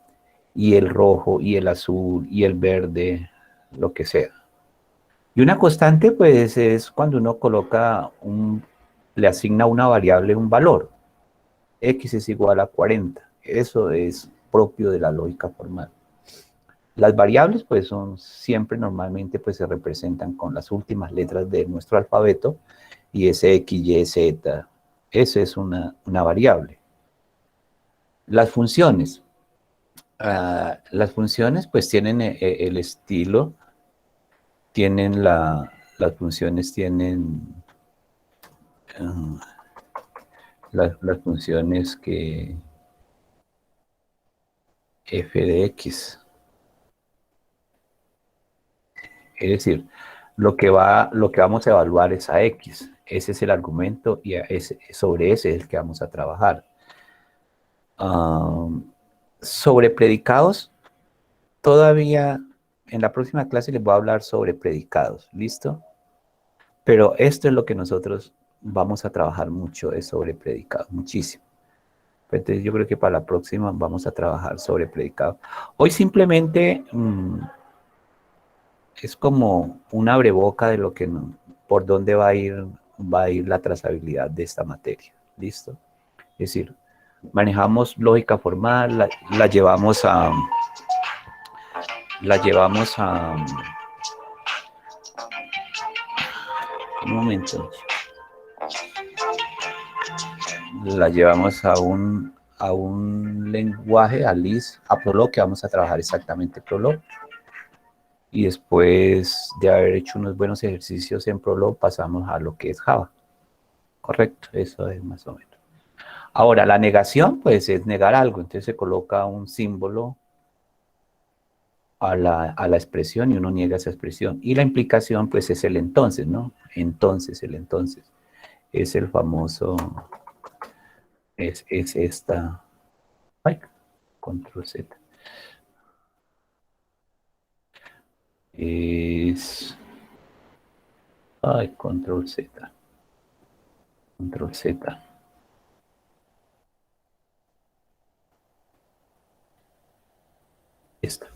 y el rojo, y el azul, y el verde, lo que sea. Y una constante, pues, es cuando uno le asigna a una variable un valor. X es igual a 40. Eso es propio de la lógica formal. Las variables, pues, son siempre normalmente, pues, se representan con las últimas letras de nuestro alfabeto, y es X, Y, Z. Eso es una variable. Las funciones. Las funciones, pues, tienen el estilo, las funciones tienen las funciones que f de x. Es decir, lo que vamos a evaluar es a x. Ese es el argumento y sobre ese es el que vamos a trabajar. Sobre predicados, todavía en la próxima clase les voy a hablar sobre predicados, ¿listo? Pero esto es lo que nosotros vamos a trabajar mucho, es sobre predicados, muchísimo. Entonces yo creo que para la próxima vamos a trabajar sobre predicados. Hoy simplemente es como un abreboca de lo que por dónde va a ir la trazabilidad de esta materia, ¿listo? Es decir, manejamos lógica formal, la llevamos a un momento, la llevamos a un lenguaje, a LIS, a Prolog, que vamos a trabajar exactamente Prolog. Y después de haber hecho unos buenos ejercicios en Prolog, pasamos a lo que es Java. Correcto, eso es más o menos. Ahora, la negación, pues, es negar algo. Entonces se coloca un símbolo a la expresión y uno niega esa expresión. Y la implicación, pues, es el entonces, ¿no? Entonces, el entonces. Es el famoso, es esta, ay, control Z. Control Z. Control Z. Esta.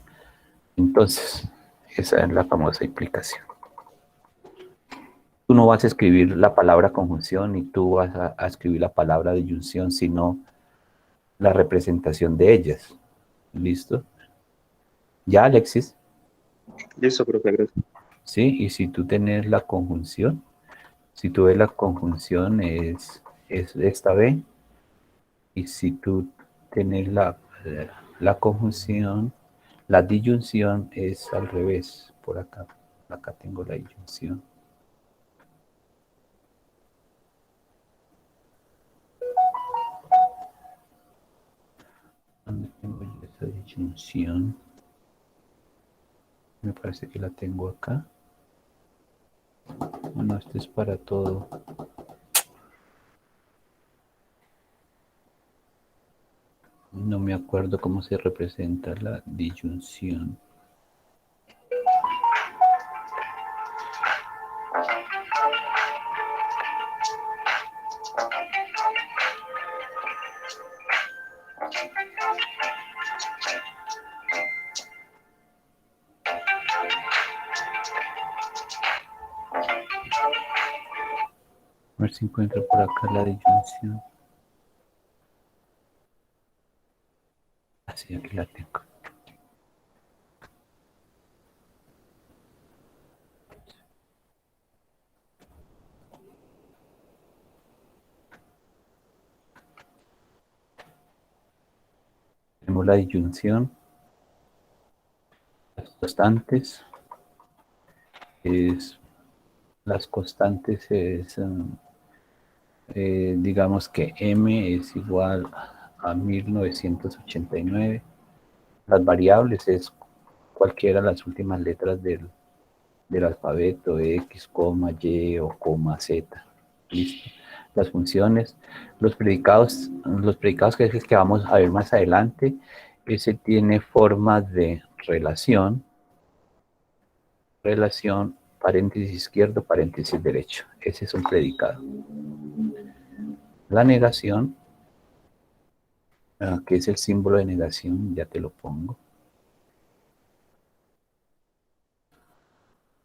Entonces, esa es la famosa implicación. Tú no vas a escribir la palabra conjunción ni tú vas a escribir la palabra disyunción, sino la representación de ellas. ¿Listo? ¿Ya, Alexis? Listo, profe, gracias. Sí, y si tú tienes la conjunción, si tú ves la conjunción es esta B, y si tú tienes la conjunción, la disyunción es al revés, por acá. Acá tengo la disyunción. ¿Dónde tengo yo esa disyunción? Me parece que la tengo acá. Bueno, esto es para todo. No me acuerdo cómo se representa la disyunción. A ver si encuentro por acá la disyunción. Así, aquí la tengo. Tenemos la disyunción. Las constantes. Las constantes es, digamos que M es igual a 1989. Las variables es cualquiera de las últimas letras del alfabeto, X, Y o Z. ¿Listo? Las funciones, los predicados que es el que vamos a ver más adelante, ese tiene formas de relación, paréntesis izquierdo, paréntesis derecho. Ese es un predicado. La negación, que es el símbolo de negación, ya te lo pongo.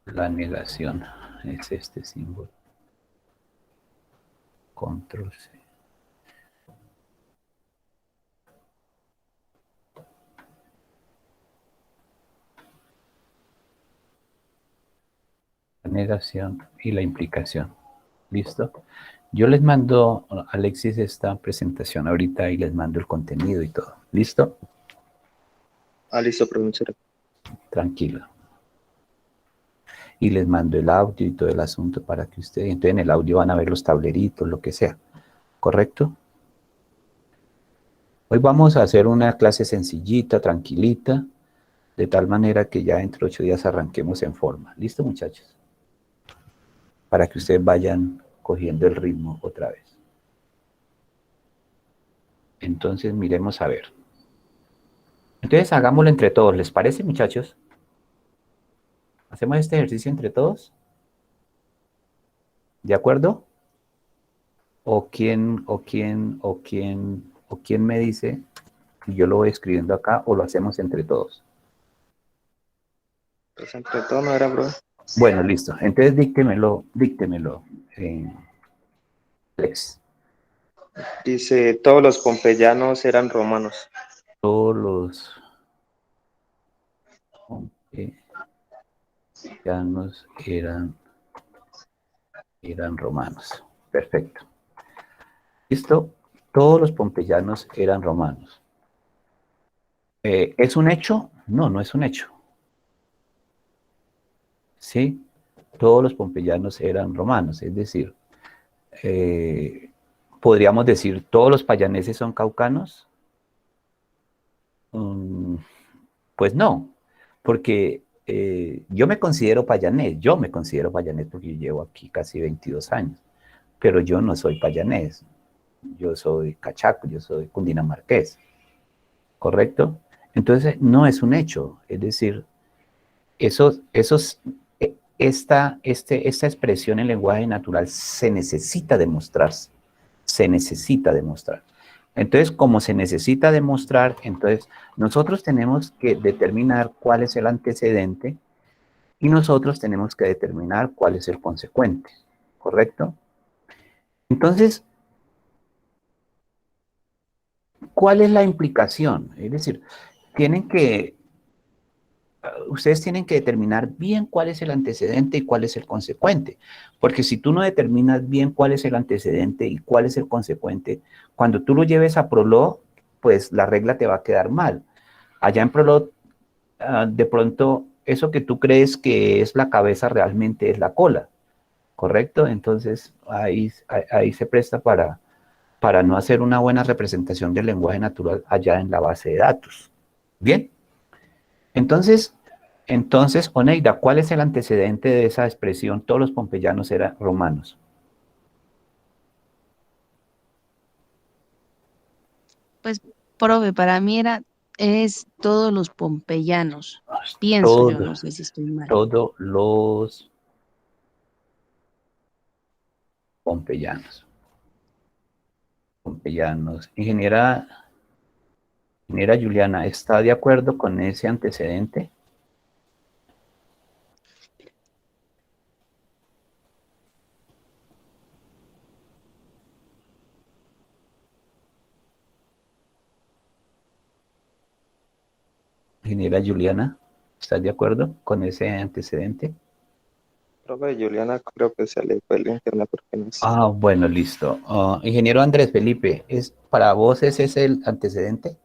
La negación es este símbolo. Control C. La negación y la implicación. ¿Listo? Yo les mando, Alexis, esta presentación ahorita y les mando el contenido y todo. ¿Listo? Listo, profe, muchas gracias. Tranquilo. Y les mando el audio y todo el asunto para que ustedes, entonces en el audio van a ver los tableritos, lo que sea. ¿Correcto? Hoy vamos a hacer una clase sencillita, tranquilita, de tal manera que ya dentro de 8 días arranquemos en forma. ¿Listo, muchachos? Para que ustedes vayan cogiendo el ritmo otra vez. Entonces, miremos a ver. Entonces hagámoslo entre todos, ¿les parece, muchachos? ¿Hacemos este ejercicio entre todos? ¿De acuerdo? ¿O quién me dice? Y yo lo voy escribiendo acá, o lo hacemos entre todos. Pues entre todo no era, bro. Bueno, listo. Entonces díctemelo, Alex. Dice, todos los pompeyanos eran romanos. Todos los pompeyanos eran romanos. Perfecto. ¿Listo? Todos los pompeyanos eran romanos. ¿Es un hecho? No, no es un hecho. ¿Sí? Todos los pompeyanos eran romanos, es decir, podríamos decir, ¿todos los payaneses son caucanos? Pues no, porque yo me considero payanés porque yo llevo aquí casi 22 años, pero yo no soy payanés, yo soy cachaco, yo soy cundinamarqués, ¿correcto? Entonces, no es un hecho, es decir, esta expresión en lenguaje natural se necesita demostrar. Entonces, como se necesita demostrar, entonces nosotros tenemos que determinar cuál es el antecedente y nosotros tenemos que determinar cuál es el consecuente, ¿correcto? Entonces, ¿cuál es la implicación? Es decir, ustedes tienen que determinar bien cuál es el antecedente y cuál es el consecuente, porque si tú no determinas bien cuál es el antecedente y cuál es el consecuente, cuando tú lo lleves a Prolog, pues la regla te va a quedar mal. Allá en Prolog, de pronto, eso que tú crees que es la cabeza realmente es la cola, ¿correcto? Entonces, ahí se presta para no hacer una buena representación del lenguaje natural allá en la base de datos. Bien. Entonces, Oneida, ¿cuál es el antecedente de esa expresión? Todos los pompeyanos eran romanos. Pues, profe, para mí es todos los pompeyanos. Pienso yo, Todos, no sé si estoy mal. todos los pompeyanos. Ingeniera Juliana, ¿está de acuerdo con ese antecedente? Ingeniera Juliana, ¿estás de acuerdo con ese antecedente? Profe Juliana, creo que se le fue el internet porque no sé. Bueno, listo. Ingeniero Andrés Felipe, ¿para vos ese es el antecedente?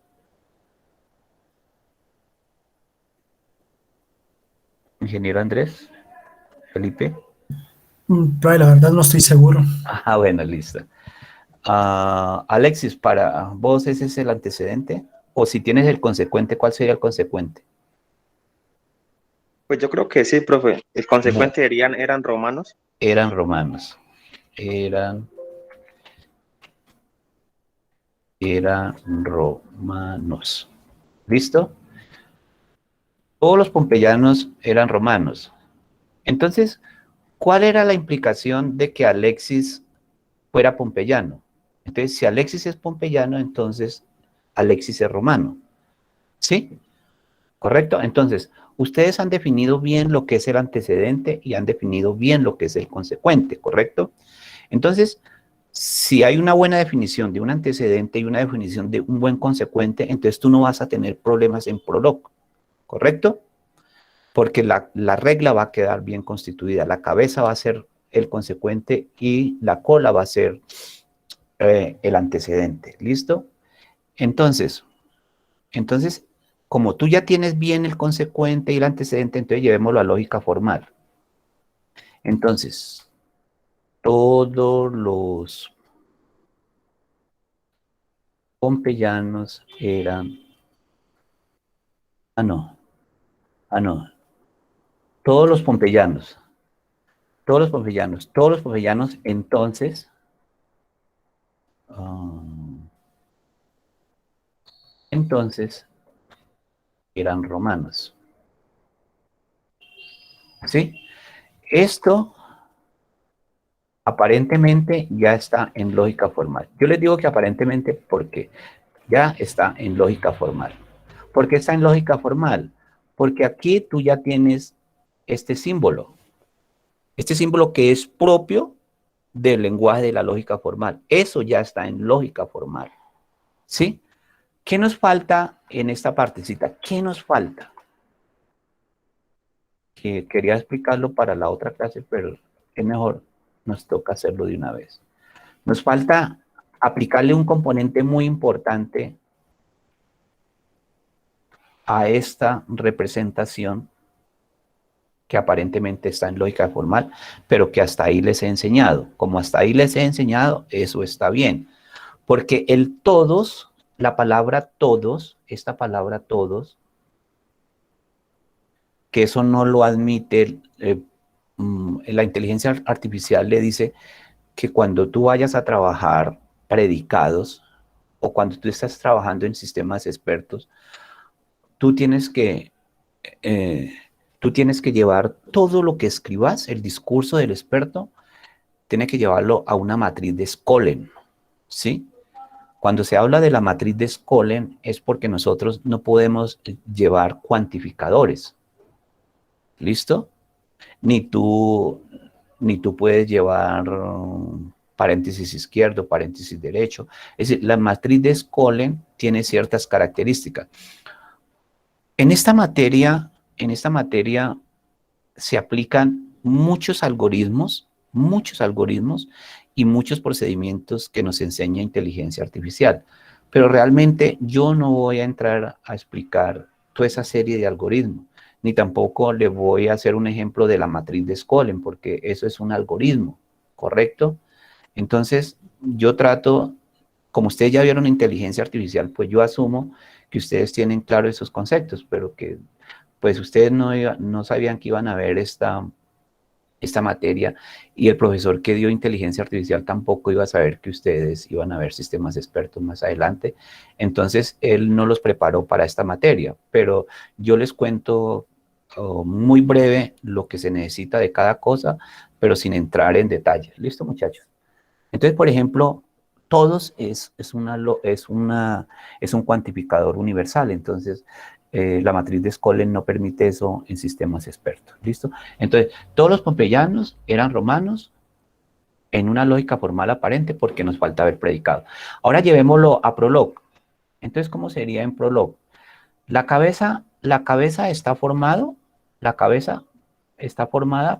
Ingeniero Andrés Felipe. Profe, la verdad no estoy seguro. Bueno, listo. Alexis, ¿para vos ese es el antecedente? O si tienes el consecuente, ¿cuál sería el consecuente? Pues yo creo que sí, profe. El No, consecuente eran romanos. eran romanos. Eran romanos. ¿Listo? Todos los pompeyanos eran romanos. Entonces, ¿cuál era la implicación de que Alexis fuera pompeyano? Entonces, si Alexis es pompeyano, entonces Alexis es romano. ¿Sí? ¿Correcto? Entonces, ustedes han definido bien lo que es el antecedente y han definido bien lo que es el consecuente, ¿correcto? Entonces, si hay una buena definición de un antecedente y una definición de un buen consecuente, entonces tú no vas a tener problemas en Prolog, ¿correcto? Porque la regla va a quedar bien constituida, la cabeza va a ser el consecuente y la cola va a ser el antecedente, ¿listo? Entonces, como tú ya tienes bien el consecuente y el antecedente, entonces llevémoslo a lógica formal. Entonces, todos los pompeyanos eran... no. Todos los pompeyanos, entonces, entonces, eran romanos. ¿Sí? Esto aparentemente ya está en lógica formal. Yo les digo que aparentemente porque ya está en lógica formal. ¿Por qué está en lógica formal? Porque aquí tú ya tienes este símbolo que es propio del lenguaje de la lógica formal. Eso ya está en lógica formal. ¿Sí? ¿Qué nos falta en esta partecita? ¿Qué nos falta? Que quería explicarlo para la otra clase, pero es mejor, nos toca hacerlo de una vez. Nos falta aplicarle un componente muy importante a esta representación que aparentemente está en lógica formal, pero que hasta ahí les he enseñado. Como hasta ahí les he enseñado, eso está bien. Porque el todos, la palabra todos, esta palabra todos, que eso no lo admite, la inteligencia artificial le dice que cuando tú vayas a trabajar predicados o cuando tú estás trabajando en sistemas expertos, tú tienes que llevar todo lo que escribas, el discurso del experto, tiene que llevarlo a una matriz de Skolem, ¿sí? Cuando se habla de la matriz de Skolem es porque nosotros no podemos llevar cuantificadores, ¿listo? Ni tú puedes llevar paréntesis izquierdo, paréntesis derecho. Es decir, la matriz de Skolem tiene ciertas características. En esta materia se aplican muchos algoritmos y muchos procedimientos que nos enseña inteligencia artificial. Pero realmente yo no voy a entrar a explicar toda esa serie de algoritmos, ni tampoco le voy a hacer un ejemplo de la matriz de Skolem, porque eso es un algoritmo, ¿correcto? Entonces, yo trato, como ustedes ya vieron inteligencia artificial, pues yo asumo que ustedes tienen claro esos conceptos, pero que pues ustedes no sabían que iban a ver esta materia, y el profesor que dio inteligencia artificial tampoco iba a saber que ustedes iban a ver sistemas expertos más adelante. Entonces, él no los preparó para esta materia, pero yo les cuento muy breve lo que se necesita de cada cosa, pero sin entrar en detalles. ¿Listo, muchachos? Entonces, por ejemplo, todos es un cuantificador universal. Entonces, la matriz de Skolem no permite eso en sistemas expertos. ¿Listo? Entonces, todos los pompeyanos eran romanos en una lógica formal aparente porque nos faltaba el predicado. Ahora llevémoslo a Prolog. Entonces, ¿cómo sería en Prolog? La cabeza está formada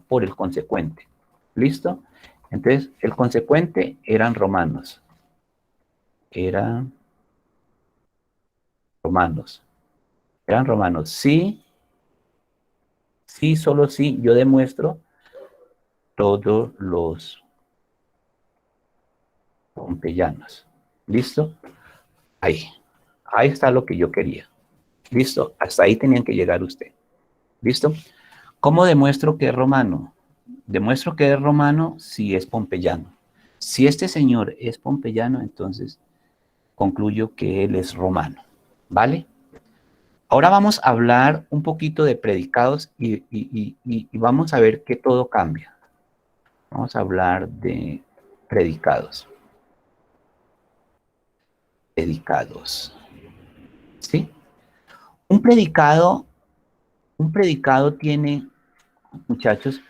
por el consecuente. ¿Listo? Entonces, el consecuente eran romanos. Eran romanos. Sí, solo sí, yo demuestro todos los pompeyanos. ¿Listo? Ahí está lo que yo quería. ¿Listo? Hasta ahí tenían que llegar usted. ¿Listo? ¿Cómo demuestro que es romano? Demuestro que es romano si es pompeyano. Si este señor es pompeyano, entonces concluyo que él es romano. ¿Vale? Ahora vamos a hablar un poquito de predicados y vamos a ver que todo cambia. Vamos a hablar de predicados. ¿Sí? Un predicado tiene, muchachos,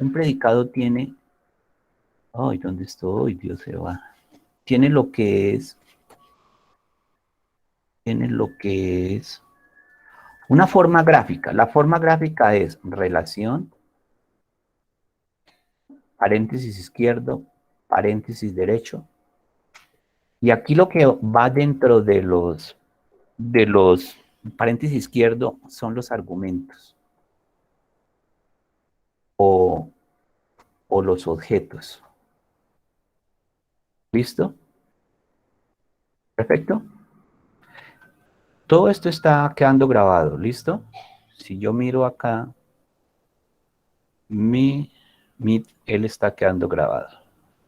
ay, ¿dónde estoy? Dios se va. Tiene lo que es una forma gráfica. La forma gráfica es relación, paréntesis izquierdo, paréntesis derecho. Y aquí lo que va dentro de los paréntesis izquierdo son los argumentos o los objetos. ¿Listo? Perfecto. Todo esto está quedando grabado, ¿listo? Si yo miro acá, él está quedando grabado.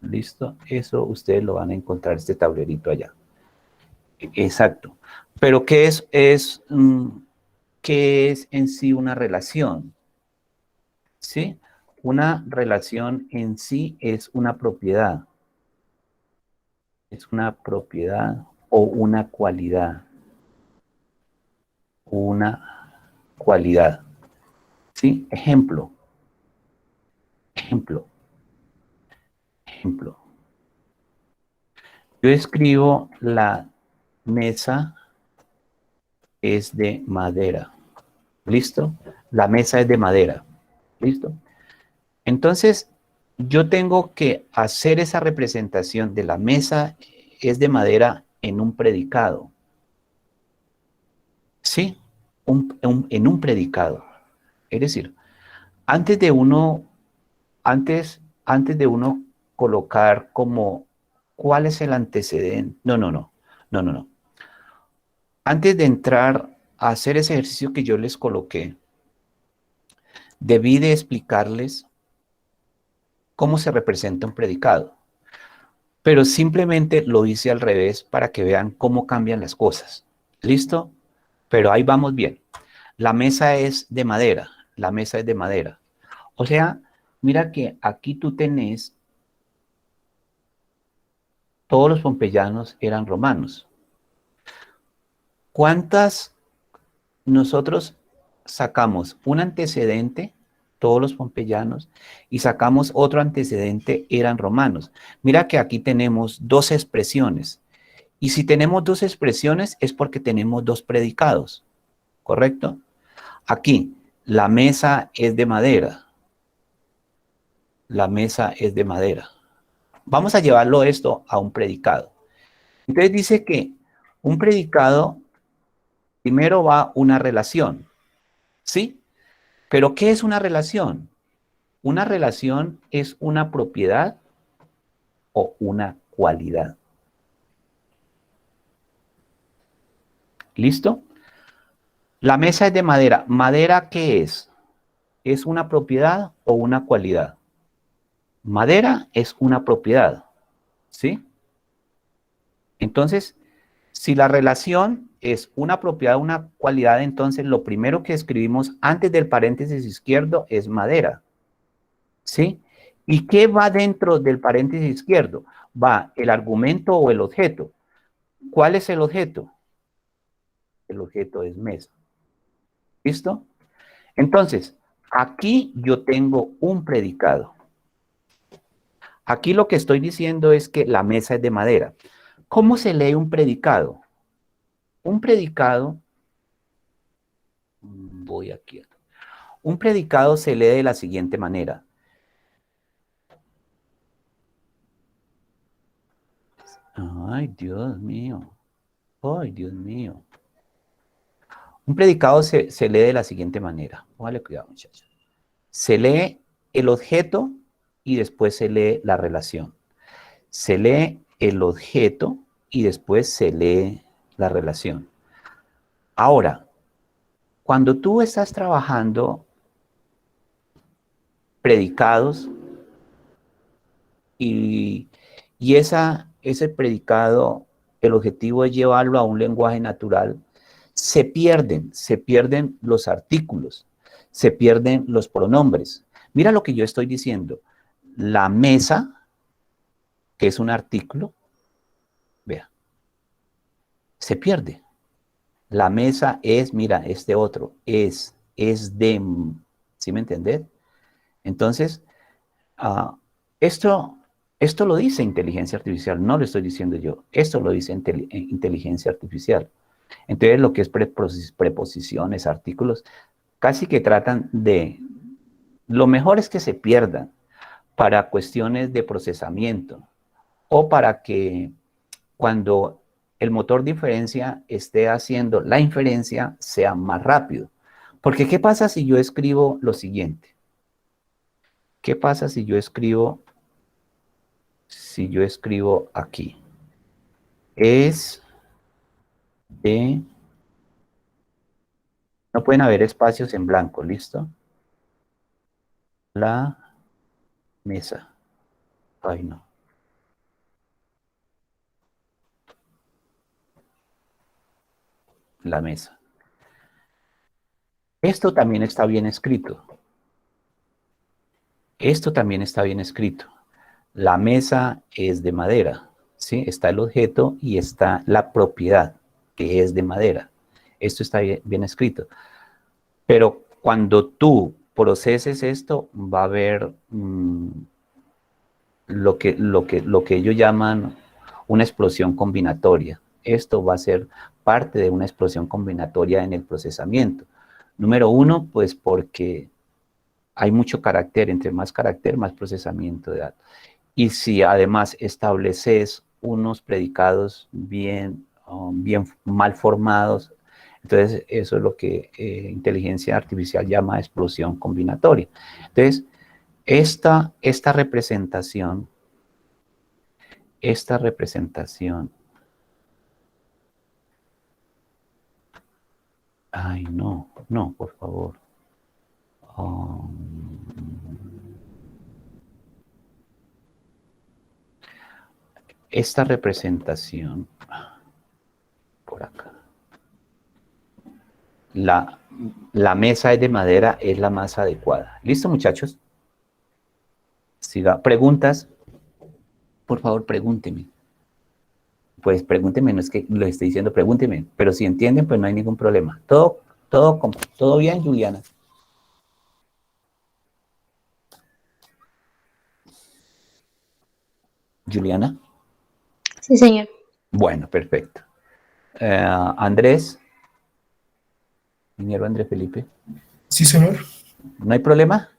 ¿Listo? Eso ustedes lo van a encontrar, este tablerito allá. Exacto. Pero ¿qué es ¿qué es en sí una relación? ¿Sí? Una relación en sí es una propiedad. Es una propiedad o una cualidad. Una cualidad. ¿Sí? Ejemplo. Ejemplo. Ejemplo. Yo escribo la mesa es de madera. ¿Listo? La mesa es de madera. ¿Listo? Entonces, yo tengo que hacer esa representación de la mesa es de madera en un predicado. ¿Sí? En un predicado. Es decir, antes de uno, antes de uno colocar como cuál es el antecedente. No. Antes de entrar a hacer ese ejercicio que yo les coloqué, debí de explicarles cómo se representa un predicado. Pero simplemente lo hice al revés para que vean cómo cambian las cosas. ¿Listo? Pero ahí vamos bien. La mesa es de madera. La mesa es de madera. O sea, mira que aquí tú tenés, todos los pompeyanos eran romanos. ¿Cuántas nosotros sacamos un antecedente, todos los pompeyanos, y sacamos otro antecedente, eran romanos? Mira que aquí tenemos dos expresiones. Y si tenemos dos expresiones es porque tenemos dos predicados, ¿correcto? Aquí, la mesa es de madera. La mesa es de madera. Vamos a llevarlo esto a un predicado. Entonces dice que un predicado, primero va una relación, ¿sí? Pero ¿qué es una relación? Una relación es una propiedad o una cualidad. ¿Listo? La mesa es de madera. ¿Madera qué es? ¿Es una propiedad o una cualidad? Madera es una propiedad, ¿sí? Entonces, si la relación es una propiedad o una cualidad, entonces lo primero que escribimos antes del paréntesis izquierdo es madera, ¿sí? ¿Y qué va dentro del paréntesis izquierdo? Va el argumento o el objeto. ¿Cuál es el objeto? El objeto es mesa. ¿Listo? Entonces, aquí yo tengo un predicado. Aquí lo que estoy diciendo es que la mesa es de madera. ¿Cómo se lee un predicado? Un predicado, voy aquí. Un predicado se lee de la siguiente manera. Ay, Dios mío. Ay, Dios mío. Un predicado se lee de la siguiente manera. Póngale cuidado, muchachos. Se lee el objeto y después se lee la relación. Se lee el objeto y después se lee la relación. Ahora, cuando tú estás trabajando predicados y ese predicado, el objetivo es llevarlo a un lenguaje natural, se pierden los artículos, se pierden los pronombres. Mira lo que yo estoy diciendo. La mesa, que es un artículo, vea, se pierde. La mesa es, mira, este otro, es de, ¿sí me entendés? Entonces, esto lo dice inteligencia artificial, no lo estoy diciendo yo, esto lo dice inteligencia artificial. Entonces, lo que es preposiciones, artículos, casi que tratan de, lo mejor es que se pierdan para cuestiones de procesamiento o para que cuando el motor de inferencia esté haciendo la inferencia sea más rápido. Porque ¿qué pasa si yo escribo lo siguiente? ¿Qué pasa si yo escribo aquí? Es de... No pueden haber espacios en blanco, ¿listo? La mesa. Ay, no. La mesa. Esto también está bien escrito. Esto también está bien escrito. La mesa es de madera, ¿sí? Está el objeto y está la propiedad, que es de madera. Esto está bien escrito. Pero cuando tú proceses esto, va a haber lo que ellos llaman una explosión combinatoria. Esto va a ser parte de una explosión combinatoria en el procesamiento. Número uno, pues porque hay mucho carácter, entre más carácter, más procesamiento de datos. Y si además estableces unos predicados bien mal formados, entonces eso es lo que inteligencia artificial llama explosión combinatoria. Entonces, esta representación, ay, no, por favor. Esta representación, por acá, la mesa es de madera, es la más adecuada. ¿Listo, muchachos? Siga. ¿Preguntas? Por favor, pregúnteme. Pues pregúnteme, no es que lo esté diciendo, pregúnteme. Pero si entienden, pues no hay ningún problema. Todo bien, Juliana. Juliana. Sí, señor. Bueno, perfecto. Andrés. Ingeniero Andrés Felipe. Sí, señor. ¿No hay problema?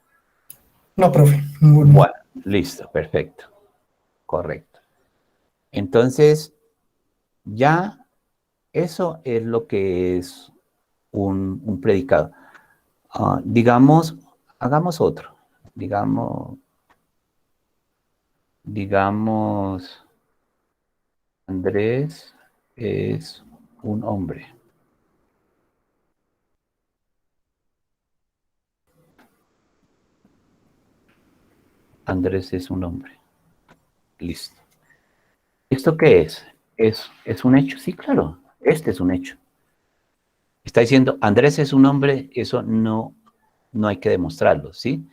No, profe, ninguno. Bueno, listo, perfecto. Correcto. Entonces, ya eso es lo que es un predicado. Digamos, hagamos otro. Digamos, Andrés es un hombre. Andrés es un hombre. Listo. ¿Esto qué es? ¿Es un hecho? Sí, claro. Este es un hecho. Está diciendo, Andrés es un hombre, eso no hay que demostrarlo, ¿sí?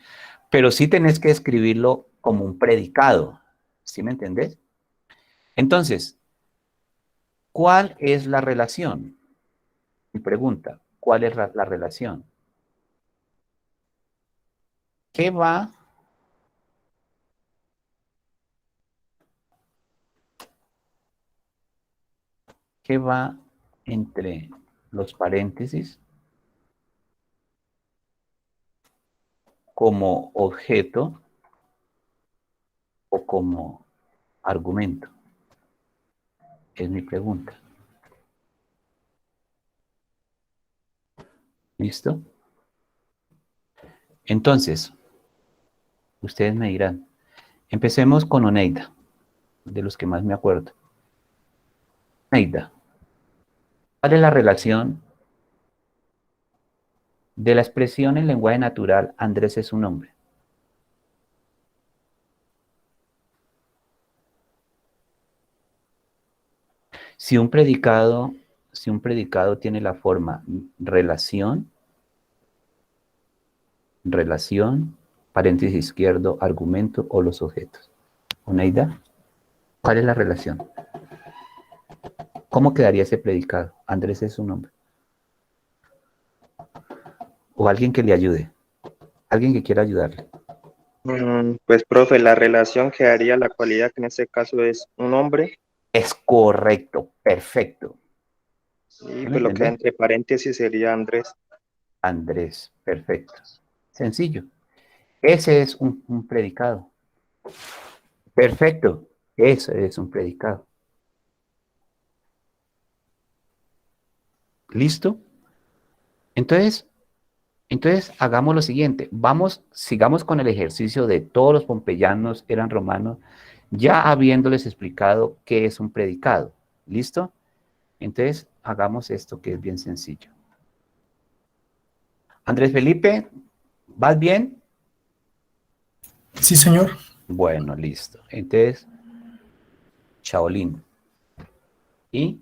Pero sí tenés que escribirlo como un predicado, ¿sí me entendés? Entonces, ¿cuál es la relación? Mi pregunta, ¿cuál es la relación? ¿Qué va entre los paréntesis como objeto o como argumento? Es mi pregunta. ¿Listo? Entonces, ustedes me dirán, empecemos con Oneida, de los que más me acuerdo. Oneida, ¿cuál es la relación de la expresión en lenguaje natural Andrés es un hombre? Si un predicado tiene la forma relación, paréntesis izquierdo, argumento o los objetos. Oneida, ¿cuál es la relación? ¿Cómo quedaría ese predicado? Andrés es un hombre. O alguien que le ayude. Alguien que quiera ayudarle. Pues, profe, la relación que haría la cualidad, que en este caso es un hombre, Es correcto, perfecto. y ¿Sí me pues lo que entiendes? entre paréntesis sería Andrés. Andrés, perfecto. Sencillo. Ese es un predicado. Perfecto. Ese es un predicado. ¿Listo? Entonces hagamos lo siguiente. Sigamos con el ejercicio de todos los pompeyanos eran romanos, ya habiéndoles explicado qué es un predicado. ¿Listo? Entonces, hagamos esto que es bien sencillo. Andrés Felipe, ¿vas bien? Sí, señor. Bueno, listo. Entonces, Shaolin. Y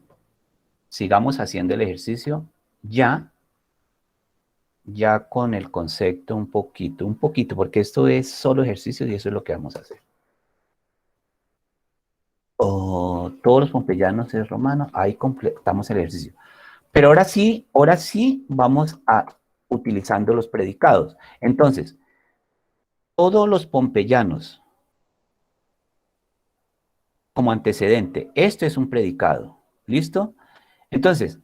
sigamos haciendo el ejercicio ya ya con el concepto un poquito, porque esto es solo ejercicios y eso es lo que vamos a hacer. Todos los pompeyanos es romano, ahí completamos el ejercicio. Pero ahora sí vamos a utilizando los predicados. Entonces, todos los pompeyanos como antecedente, esto es un predicado, ¿listo? Entonces,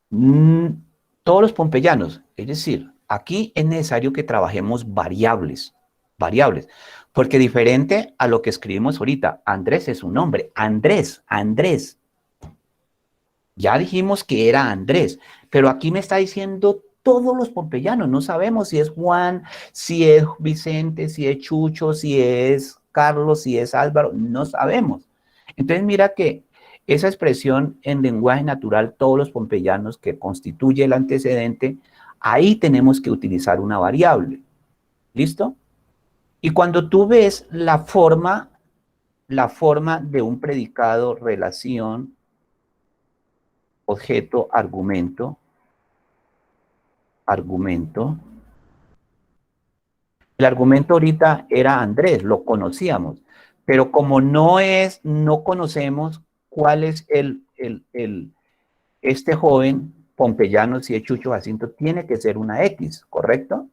todos los pompeyanos, es decir, aquí es necesario que trabajemos variables, porque diferente a lo que escribimos ahorita, Andrés es un nombre, Andrés. Ya dijimos que era Andrés, pero aquí me está diciendo todos los pompeyanos, no sabemos si es Juan, si es Vicente, si es Chucho, si es Carlos, si es Álvaro, no sabemos. Entonces mira que esa expresión en lenguaje natural, todos los pompeyanos que constituye el antecedente, ahí tenemos que utilizar una variable. ¿Listo? Y cuando tú ves la forma de un predicado, relación, objeto, argumento. El argumento ahorita era Andrés, lo conocíamos, pero como no conocemos cuál es este joven pompeyano, si es Chucho Jacinto, tiene que ser una X, ¿correcto?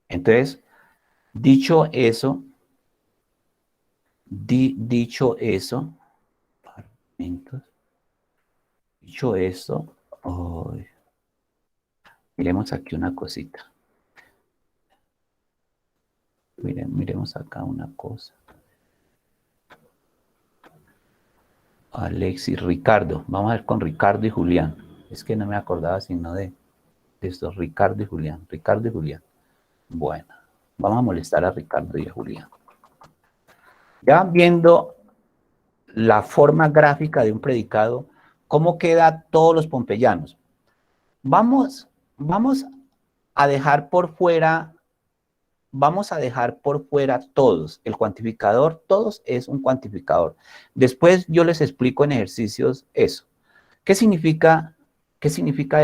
Entonces, dicho eso, miremos aquí una cosita. Miremos acá una cosa. Alexis, Ricardo. Vamos a ver con Ricardo y Julián. Es que no me acordaba sino de estos, Ricardo y Julián. Bueno, vamos a molestar a Ricardo y a Julián. Ya viendo la forma gráfica de un predicado, ¿cómo queda todos los pompeyanos? Vamos a dejar por fuera todos. El cuantificador, todos es un cuantificador. Después yo les explico en ejercicios eso. ¿Qué significa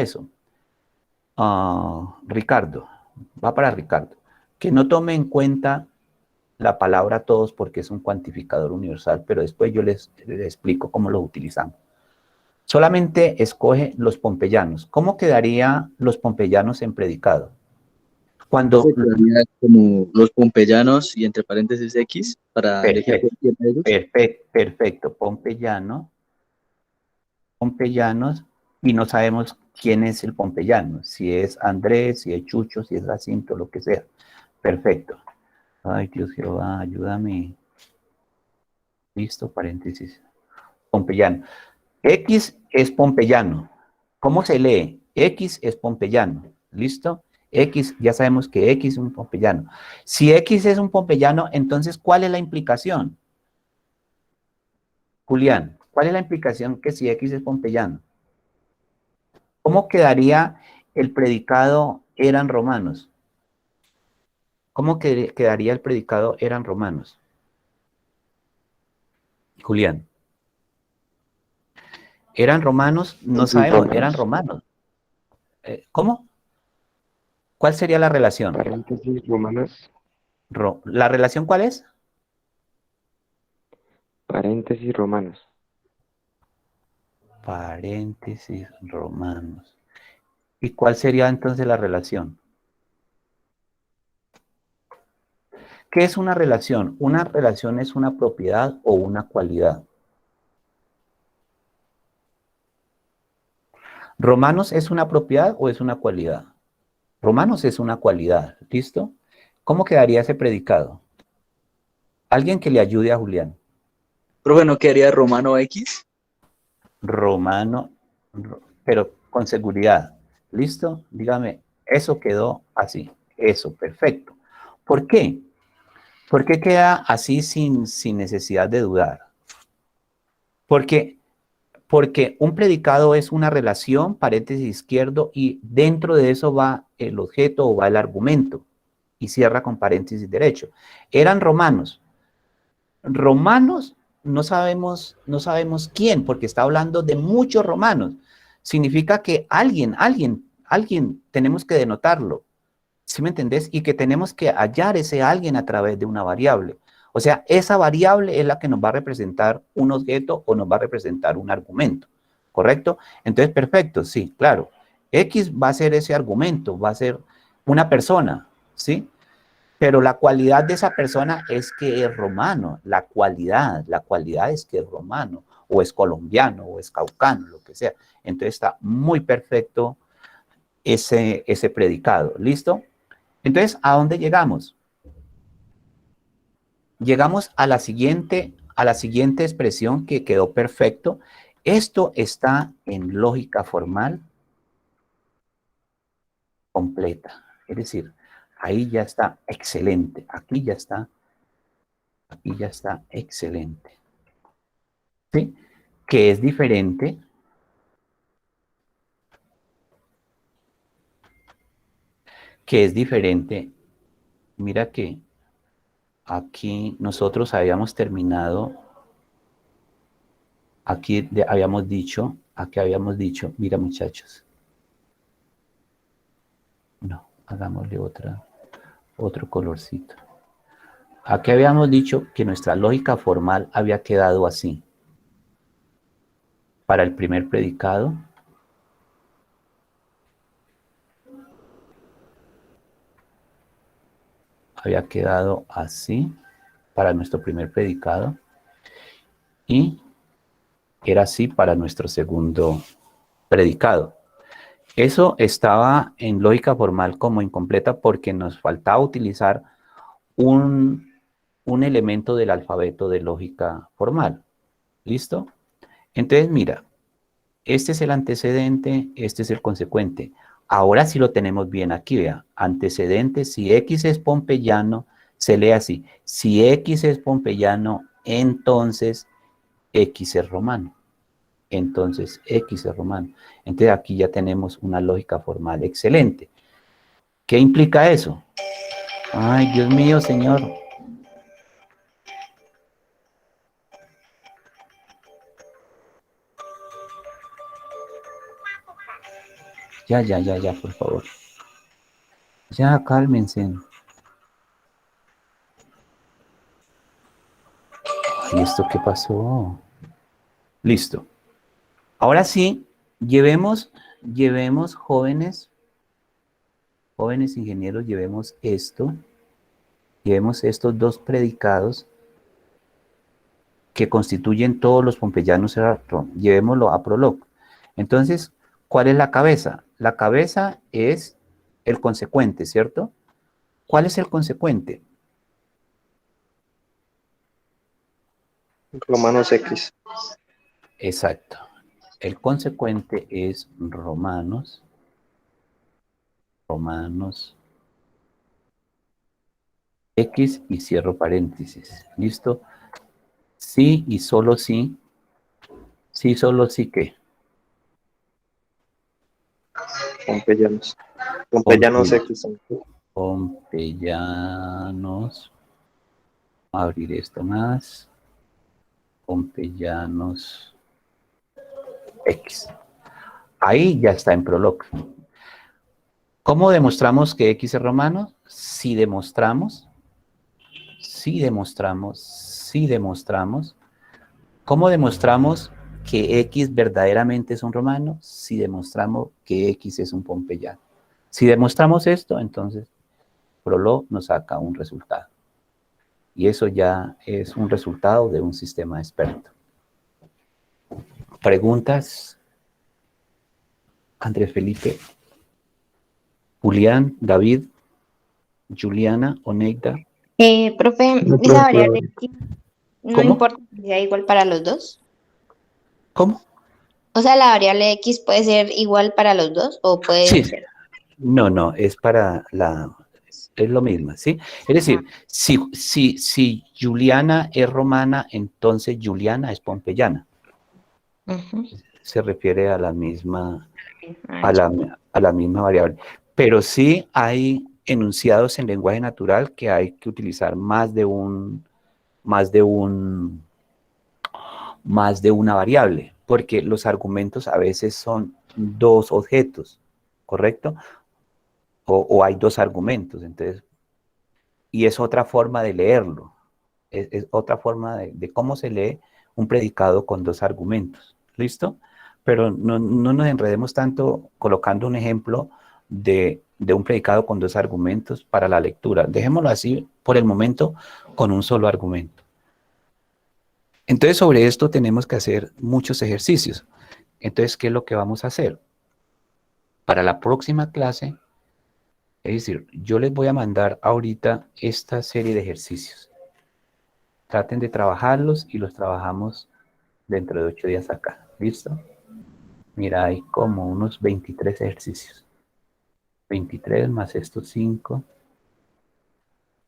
eso? Ricardo, va para Ricardo. Que no tome en cuenta la palabra todos porque es un cuantificador universal, pero después yo les explico cómo lo utilizamos. Solamente escoge los pompeyanos. ¿Cómo quedaría los pompeyanos en predicado? Cuando quedaría como los pompeyanos y entre paréntesis X para elegir cualquiera de ellos. Perfecto. Pompeyanos, y no sabemos quién es el pompeyano, si es Andrés, si es Chucho, si es Jacinto, lo que sea. Perfecto. Ay, Dios Jehová, ayúdame. Listo, paréntesis. Pompeyano. X es pompeyano. ¿Cómo se lee? X es pompeyano. ¿Listo? X, ya sabemos que X es un pompeyano. Si X es un pompeyano, entonces, ¿cuál es la implicación? Julián, ¿cuál es la implicación que si X es pompeyano? ¿Cómo quedaría el predicado eran romanos? ¿Cómo quedaría el predicado eran romanos? Julián. ¿Eran romanos? No sabemos, eran romanos. ¿Cómo? ¿Cuál sería la relación? Paréntesis romanas. ¿La relación cuál es? Paréntesis romanos. Paréntesis romanos. ¿Y cuál sería entonces la relación? ¿Qué es una relación? Una relación es una propiedad o una cualidad. ¿Romanos es una propiedad o es una cualidad? Romanos es una cualidad, ¿listo? ¿Cómo quedaría ese predicado? Alguien que le ayude a Julián. Profe, ¿no quedaría romano X? Romano, pero con seguridad. ¿Listo? Dígame, eso quedó así. Eso, perfecto. ¿Por qué? ¿Por qué queda así sin necesidad de dudar? Porque un predicado es una relación, paréntesis izquierdo, y dentro de eso va el objeto o va el argumento, y cierra con paréntesis derecho. Eran romanos. Romanos, no sabemos quién, porque está hablando de muchos romanos. Significa que alguien alguien tenemos que denotarlo, ¿sí me entendés? Y que tenemos que hallar ese alguien a través de una variable. O sea, esa variable es la que nos va a representar un objeto o nos va a representar un argumento, ¿correcto? Entonces, perfecto, sí, claro. X va a ser ese argumento, va a ser una persona, ¿sí? Pero la cualidad de esa persona es que es romano, la cualidad es que es romano, o es colombiano, o es caucano, lo que sea. Entonces está muy perfecto ese predicado, ¿listo? Entonces, ¿a dónde llegamos? Llegamos a la siguiente expresión que quedó perfecto. Esto está en lógica formal completa. Es decir, ahí ya está excelente. Aquí ya está excelente. ¿Sí? Que es diferente. Mira que aquí nosotros habíamos terminado, aquí habíamos dicho, mira muchachos, no, hagámosle otro colorcito. Aquí habíamos dicho que nuestra lógica formal había quedado así. Para el primer predicado, había quedado así para nuestro primer predicado y era así para nuestro segundo predicado. Eso estaba en lógica formal como incompleta porque nos faltaba utilizar un elemento del alfabeto de lógica formal. ¿Listo? Entonces, mira, este es el antecedente, este es el consecuente. Ahora sí lo tenemos bien aquí, vea. Antecedente, si X es pompeyano, se lee así. Si X es pompeyano, entonces X es romano. Entonces X es romano. Entonces aquí ya tenemos una lógica formal excelente. ¿Qué implica eso? Ay, Dios mío, señor. Ya, por favor. Ya, cálmense. Ay, ¿esto qué pasó? Listo. Ahora sí, llevemos jóvenes ingenieros, llevemos estos dos predicados que constituyen todos los pompeyanos, llevémoslo a Prolog. Entonces, ¿cuál es la cabeza? La cabeza es el consecuente, ¿cierto? ¿Cuál es el consecuente? Romanos X. Exacto. El consecuente es Romanos X y cierro paréntesis. ¿Listo? Sí y solo sí. Sí, solo sí que. Pompeyanos. Pompeyanos X. Pompeyanos. Abrir esto más. Pompeyanos X. Ahí ya está en Prolog. ¿Cómo demostramos que X es romano? Si demostramos. ¿Cómo demostramos que X verdaderamente es un romano? Si demostramos que X es un pompeyano. Si demostramos esto, entonces Prolog nos saca un resultado. Y eso ya es un resultado de un sistema experto. ¿Preguntas? Andrés Felipe, Julián, David, Juliana, Oneida. Profe, No, ¿y la profe. variable X no ¿Cómo? importa que sea igual para los dos? ¿Cómo? O sea, ¿la variable X puede ser igual para los dos o puede Sí. ser? No, es para es lo mismo, ¿sí? Es decir, si Juliana es romana, entonces Juliana es pompeyana. Ujú. Se refiere a la misma, a la misma variable. Pero sí hay enunciados en lenguaje natural que hay que utilizar más de una variable, porque los argumentos a veces son dos objetos, ¿correcto? O hay dos argumentos, entonces, y es otra forma de leerlo, es otra forma de cómo se lee un predicado con dos argumentos, ¿listo? Pero no nos enredemos tanto colocando un ejemplo de un predicado con dos argumentos para la lectura. Dejémoslo así por el momento con un solo argumento. Entonces, sobre esto tenemos que hacer muchos ejercicios. Entonces, ¿qué es lo que vamos a hacer? Para la próxima clase, es decir, yo les voy a mandar ahorita esta serie de ejercicios. Traten de trabajarlos y los trabajamos dentro de 8 días acá. ¿Listo? Mira, hay como unos 23 ejercicios. 23 más estos 5.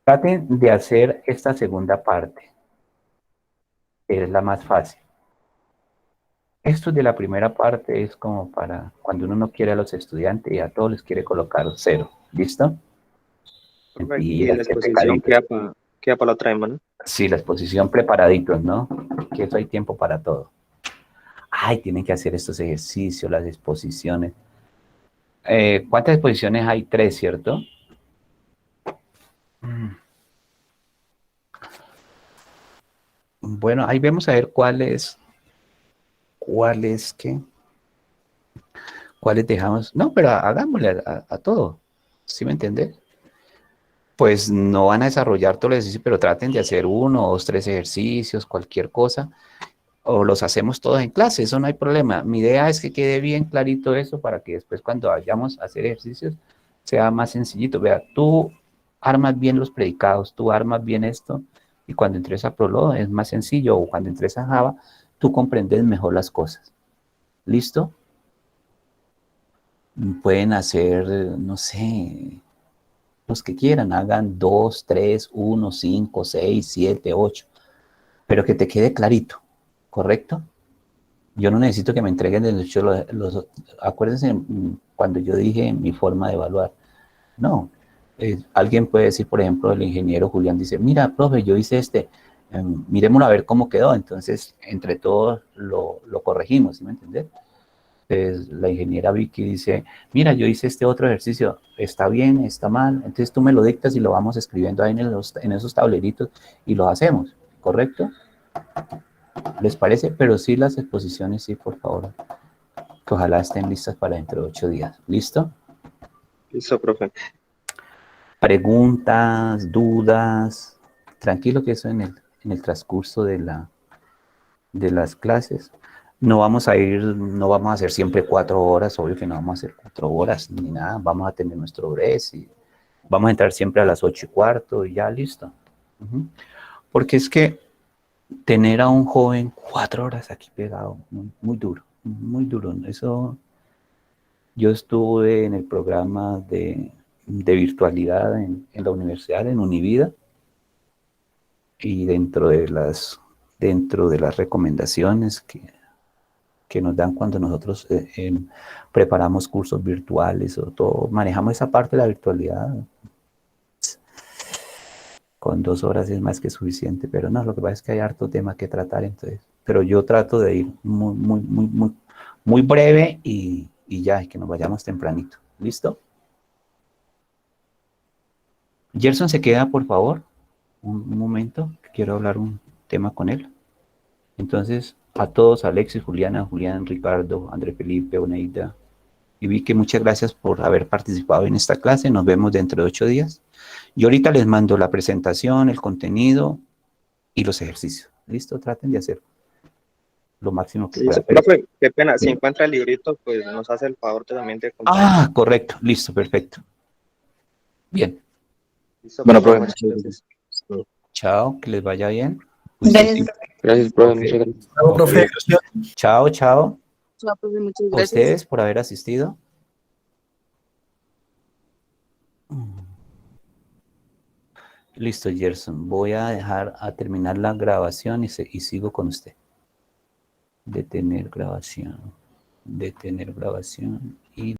Traten de hacer esta segunda parte, que es la más fácil. Esto de la primera parte es como para cuando uno no quiere a los estudiantes y a todos les quiere colocar 0. ¿Listo? Y la exposición queda para la otra semana. Sí, la exposición preparaditos, ¿no? Que eso hay tiempo para todo. Ay, tienen que hacer estos ejercicios, las exposiciones. ¿Cuántas exposiciones hay? 3, ¿cierto? Bueno, ahí vamos a ver cuáles dejamos. No, pero hagámosle a todo. ¿Sí me entiendes? Pues no van a desarrollar todo el ejercicio, pero traten de hacer 1, 2, 3 ejercicios, cualquier cosa. O los hacemos todos en clase, eso no hay problema. Mi idea es que quede bien clarito eso para que después cuando vayamos a hacer ejercicios sea más sencillito. Vea, tú armas bien los predicados, tú armas bien esto, y cuando entres a Prolog es más sencillo, o cuando entres a Java, tú comprendes mejor las cosas. ¿Listo? Pueden hacer, no sé, los que quieran, hagan 2, 3, 1, 5, 6, 7, 8, pero que te quede clarito, ¿correcto? Yo no necesito que me entreguen acuérdense cuando yo dije mi forma de evaluar. No, alguien puede decir, por ejemplo, el ingeniero Julián dice, mira, profe, yo hice miremoslo a ver cómo quedó. Entonces, entre todos lo corregimos, ¿sí me entiendes? Entonces, la ingeniera Vicky dice, mira, yo hice este otro ejercicio, ¿está bien, está mal? Entonces tú me lo dictas y lo vamos escribiendo ahí en esos tableritos y lo hacemos, ¿correcto? ¿Les parece? Pero sí, las exposiciones, sí, por favor. Que ojalá estén listas para dentro de 8 días. ¿Listo? Listo, profe. Preguntas, dudas. Tranquilo que eso en el transcurso de las clases. No vamos a hacer siempre 4 horas, obvio que no vamos a hacer 4 horas ni nada. Vamos a tener nuestro break y vamos a entrar siempre a las 8:15 y ya, listo. Porque es que tener a un joven 4 horas aquí pegado, muy duro, muy duro. Eso, yo estuve en el programa de virtualidad en la universidad, en Univida, y dentro de las recomendaciones que nos dan cuando nosotros preparamos cursos virtuales o todo, manejamos esa parte de la virtualidad. Con 2 horas es más que suficiente, pero no, lo que pasa es que hay harto tema que tratar, entonces, pero yo trato de ir muy breve y ya, y que nos vayamos tempranito. ¿Listo? Gerson se queda, por favor, un momento, quiero hablar un tema con él. Entonces, a todos, Alexis, Juliana, Julián, Ricardo, André Felipe, Oneida, y vi que muchas gracias por haber participado en esta clase. Nos vemos dentro de 8 días. Yo ahorita les mando la presentación, el contenido y los ejercicios. ¿Listo? Traten de hacer lo máximo que puedan. Profe, qué pena. Si encuentra el librito, pues nos hace el favor también de compartir. Ah, correcto. Listo, perfecto. Bien. Listo, Bueno, profe, profe, muchas gracias. Chao, que les vaya bien. Gracias. Gracias, profe. Ok. Muchas gracias. Bravo, profe, gracias. Chao, chao. Chao, profe, muchas A gracias. ustedes por haber asistido. Listo, Gerson. Voy a dejar a terminar la grabación y sigo con usted. Detener grabación. Y